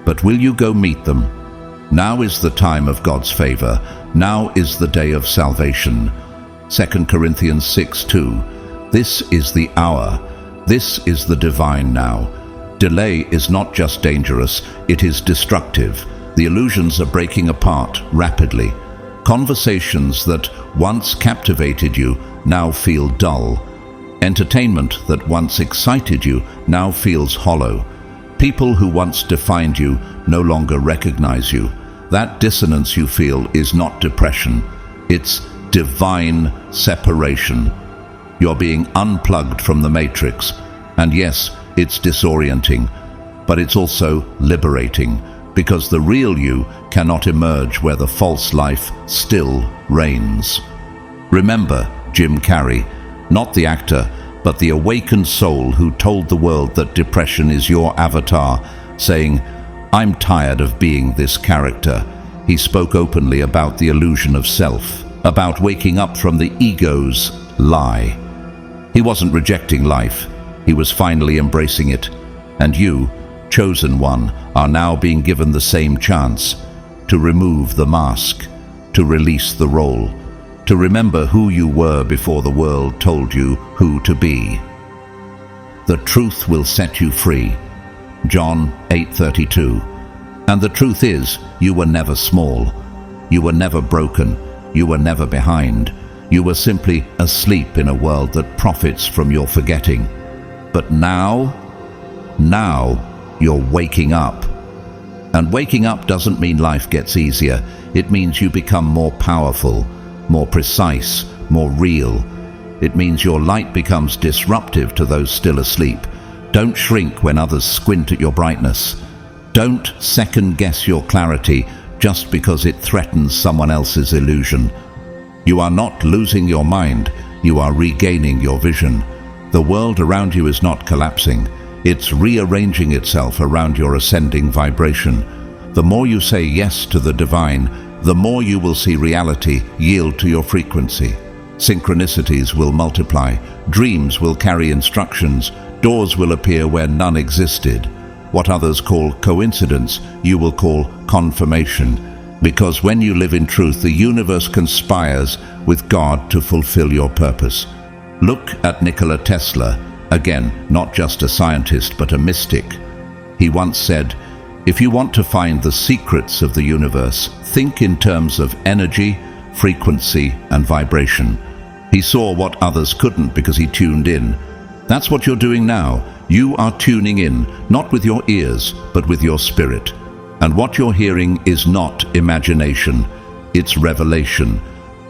But will you go meet them? Now is the time of God's favor. Now is the day of salvation. 2 Corinthians 6:2. This is the hour. This is the divine now. Delay is not just dangerous, it is destructive. The illusions are breaking apart rapidly. Conversations that once captivated you now feel dull. Entertainment that once excited you now feels hollow. People who once defined you no longer recognize you. That dissonance you feel is not depression. It's divine separation. You're being unplugged from the matrix. And yes, it's disorienting, but it's also liberating, because the real you cannot emerge where the false life still reigns. Remember Jim Carrey, not the actor, but the awakened soul who told the world that depression is your avatar, saying, "I'm tired of being this character." He spoke openly about the illusion of self, about waking up from the ego's lie. He wasn't rejecting life, he was finally embracing it. And you, chosen one, are now being given the same chance to remove the mask, to release the role, to remember who you were before the world told you who to be. The truth will set you free. John 8:32. And the truth is, you were never small. You were never broken. You were never behind. You were simply asleep in a world that profits from your forgetting. But now you're waking up. And waking up doesn't mean life gets easier. It means you become more powerful, more precise, more real. It means your light becomes disruptive to those still asleep. Don't shrink when others squint at your brightness. Don't second-guess your clarity just because it threatens someone else's illusion. You are not losing your mind, you are regaining your vision. The world around you is not collapsing. It's rearranging itself around your ascending vibration. The more you say yes to the divine, the more you will see reality yield to your frequency. Synchronicities will multiply, dreams will carry instructions, doors will appear where none existed. What others call coincidence, you will call confirmation. Because when you live in truth, the universe conspires with God to fulfill your purpose. Look at Nikola Tesla, again, not just a scientist, but a mystic. He once said, "If you want to find the secrets of the universe, think in terms of energy, frequency, and vibration." He saw what others couldn't because he tuned in. That's what you're doing now. You are tuning in, not with your ears, but with your spirit. And what you're hearing is not imagination, it's revelation.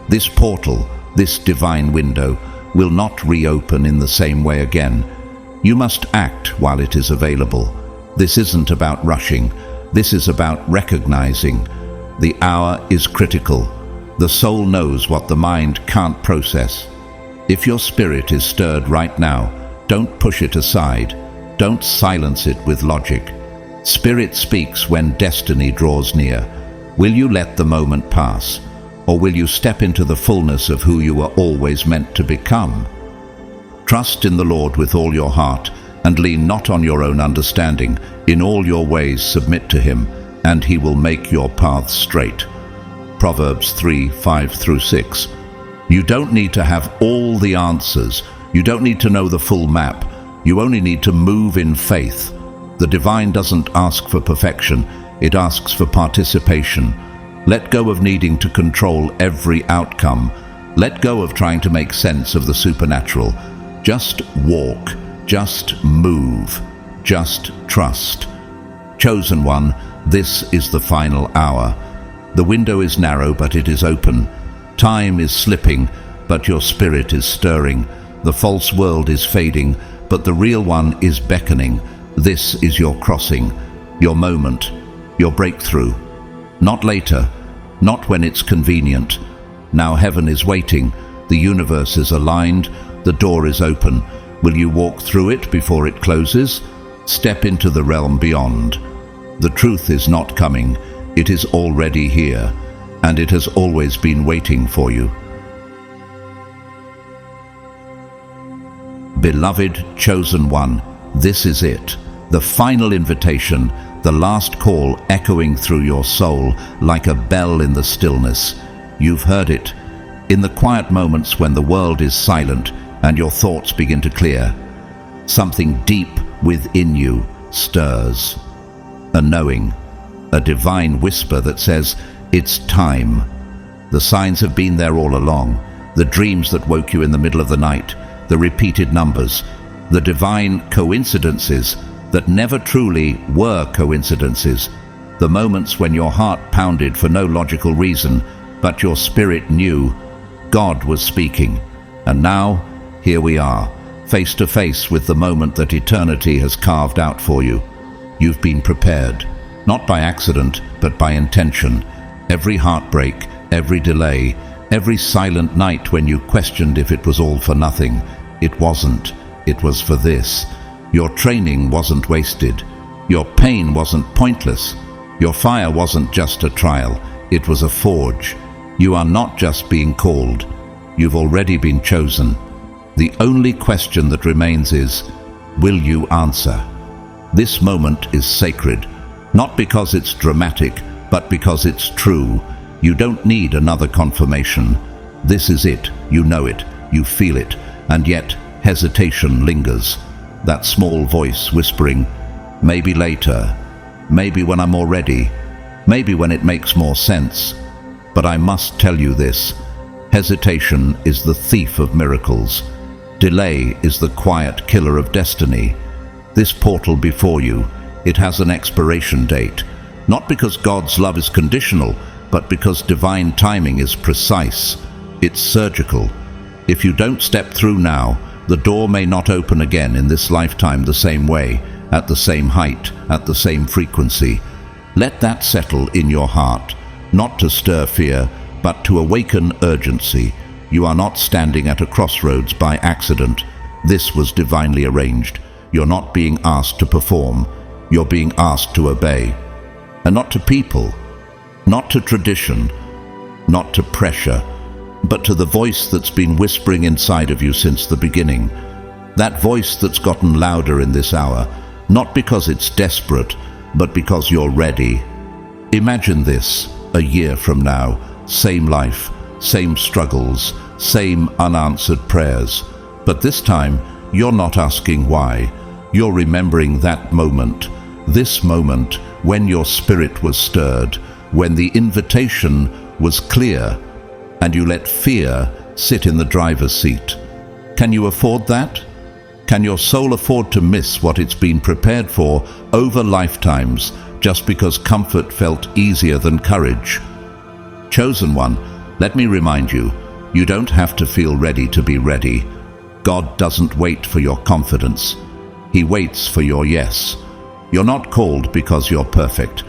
This portal, this divine window, will not reopen in the same way again. You must act while it is available. This isn't about rushing, this is about recognizing. The hour is critical. The soul knows what the mind can't process. If your spirit is stirred right now, don't push it aside. Don't silence it with logic. Spirit speaks when destiny draws near. Will you let the moment pass? Or will you step into the fullness of who you were always meant to become? Trust in the Lord with all your heart, and lean not on your own understanding. In all your ways submit to Him, and He will make your paths straight. Proverbs 3:5-6. You don't need to have all the answers. You don't need to know the full map. You only need to move in faith. The divine doesn't ask for perfection, it asks for participation. Let go of needing to control every outcome. Let go of trying to make sense of the supernatural. Just walk, just move, just trust. Chosen one, this is the final hour. The window is narrow, but it is open. Time is slipping, but your spirit is stirring. The false world is fading, but the real one is beckoning. This is your crossing, your moment, your breakthrough. Not later, not when it's convenient. Now heaven is waiting, the universe is aligned, the door is open. Will you walk through it before it closes? Step into the realm beyond. The truth is not coming, it is already here, and it has always been waiting for you. Beloved chosen one, this is it. The final invitation, the last call echoing through your soul like a bell in the stillness. You've heard it. In the quiet moments when the world is silent and your thoughts begin to clear, something deep within you stirs. A knowing, a divine whisper that says, it's time. The signs have been there all along. The dreams that woke you in the middle of the night, the repeated numbers, the divine coincidences that never truly were coincidences, the moments when your heart pounded for no logical reason, but your spirit knew God was speaking. And now, here we are, face to face with the moment that eternity has carved out for you. You've been prepared, not by accident, but by intention. Every heartbreak, every delay, every silent night when you questioned if it was all for nothing. It wasn't. It was for this. Your training wasn't wasted. Your pain wasn't pointless. Your fire wasn't just a trial. It was a forge. You are not just being called. You've already been chosen. The only question that remains is, will you answer? This moment is sacred, not because it's dramatic, but because it's true. You don't need another confirmation. This is it. You know it. You feel it. And yet, hesitation lingers. That small voice whispering, maybe later, maybe when I'm more ready, maybe when it makes more sense. But I must tell you this. Hesitation is the thief of miracles. Delay is the quiet killer of destiny. This portal before you, it has an expiration date. Not because God's love is conditional, but because divine timing is precise. It's surgical. If you don't step through now, the door may not open again in this lifetime the same way, at the same height, at the same frequency. Let that settle in your heart, not to stir fear, but to awaken urgency. You are not standing at a crossroads by accident. This was divinely arranged. You're not being asked to perform. You're being asked to obey. And not to people, not to tradition, not to pressure, but to the voice that's been whispering inside of you since the beginning. That voice that's gotten louder in this hour, not because it's desperate, but because you're ready. Imagine this, a year from now, same life, same struggles, same unanswered prayers. But this time, you're not asking why. You're remembering that moment, this moment when your spirit was stirred, when the invitation was clear, and you let fear sit in the driver's seat. Can you afford that? Can your soul afford to miss what it's been prepared for over lifetimes just because comfort felt easier than courage? Chosen one, let me remind you, you don't have to feel ready to be ready. God doesn't wait for your confidence. He waits for your yes. You're not called because you're perfect.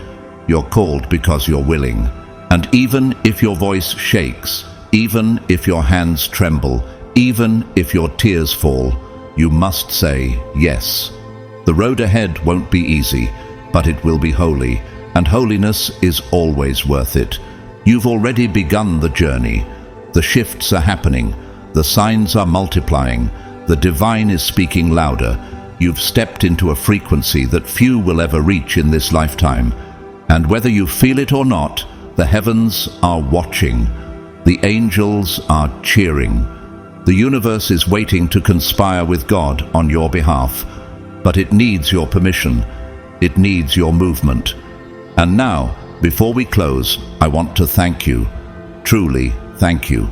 You're called because you're willing. And even if your voice shakes, even if your hands tremble, even if your tears fall, you must say yes. The road ahead won't be easy, but it will be holy, and holiness is always worth it. You've already begun the journey. The shifts are happening. The signs are multiplying. The divine is speaking louder. You've stepped into a frequency that few will ever reach in this lifetime. And whether you feel it or not, the heavens are watching. The angels are cheering. The universe is waiting to conspire with God on your behalf. But it needs your permission. It needs your movement. And now, before we close, I want to thank you. Truly, thank you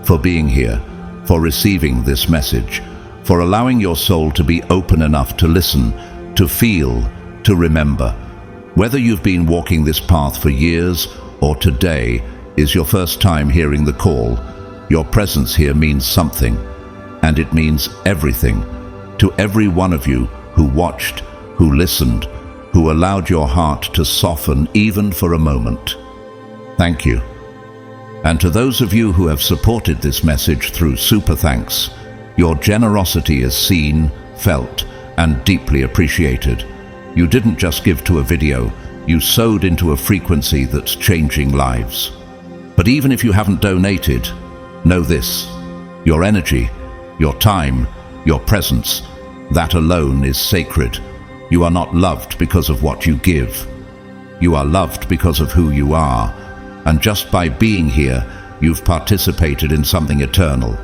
for being here, for receiving this message, for allowing your soul to be open enough to listen, to feel, to remember. Whether you've been walking this path for years or today is your first time hearing the call, your presence here means something, and it means everything to every one of you who watched, who listened, who allowed your heart to soften even for a moment. Thank you. And to those of you who have supported this message through super thanks, your generosity is seen, felt, and deeply appreciated. You didn't just give to a video, you sowed into a frequency that's changing lives. But even if you haven't donated, know this: your energy, your time, your presence, that alone is sacred. You are not loved because of what you give. You are loved because of who you are. And just by being here, you've participated in something eternal.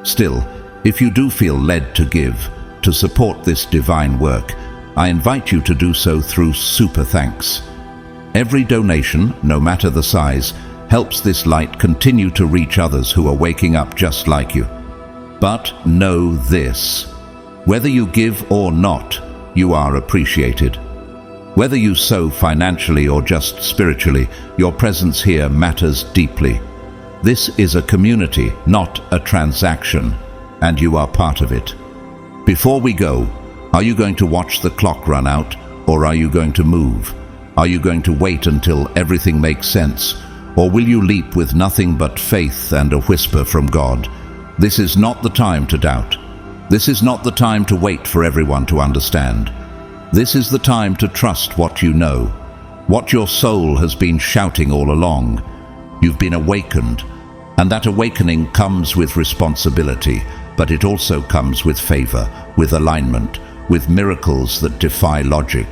Still, if you do feel led to give, to support this divine work, I invite you to do so through super thanks. Every donation, no matter the size, helps this light continue to reach others who are waking up just like you. But know this: whether you give or not, you are appreciated. Whether you sow financially or just spiritually, your presence here matters deeply. This is a community, not a transaction, and you are part of it. Before we go, are you going to watch the clock run out, or are you going to move? Are you going to wait until everything makes sense, or will you leap with nothing but faith and a whisper from God? This is not the time to doubt. This is not the time to wait for everyone to understand. This is the time to trust what you know, what your soul has been shouting all along. You've been awakened, and that awakening comes with responsibility, but it also comes with favor, with alignment, with miracles that defy logic.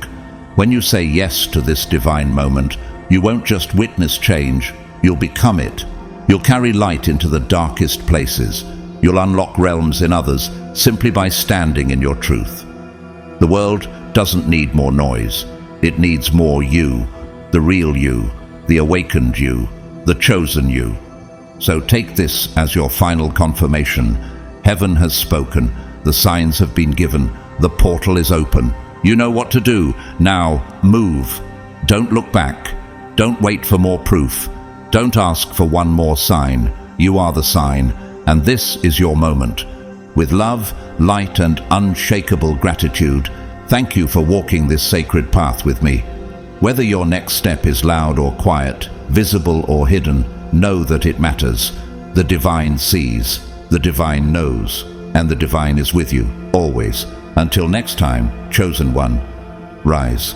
When you say yes to this divine moment, you won't just witness change, you'll become it. You'll carry light into the darkest places. You'll unlock realms in others simply by standing in your truth. The world doesn't need more noise. It needs more you, the real you, the awakened you, the chosen you. So take this as your final confirmation. Heaven has spoken. The signs have been given. The portal is open. You know what to do. Now, move. Don't look back. Don't wait for more proof. Don't ask for one more sign. You are the sign, and this is your moment. With love, light, and unshakable gratitude, thank you for walking this sacred path with me. Whether your next step is loud or quiet, visible or hidden, know that it matters. The divine sees, the divine knows, and the divine is with you, always. Until next time, chosen one, rise.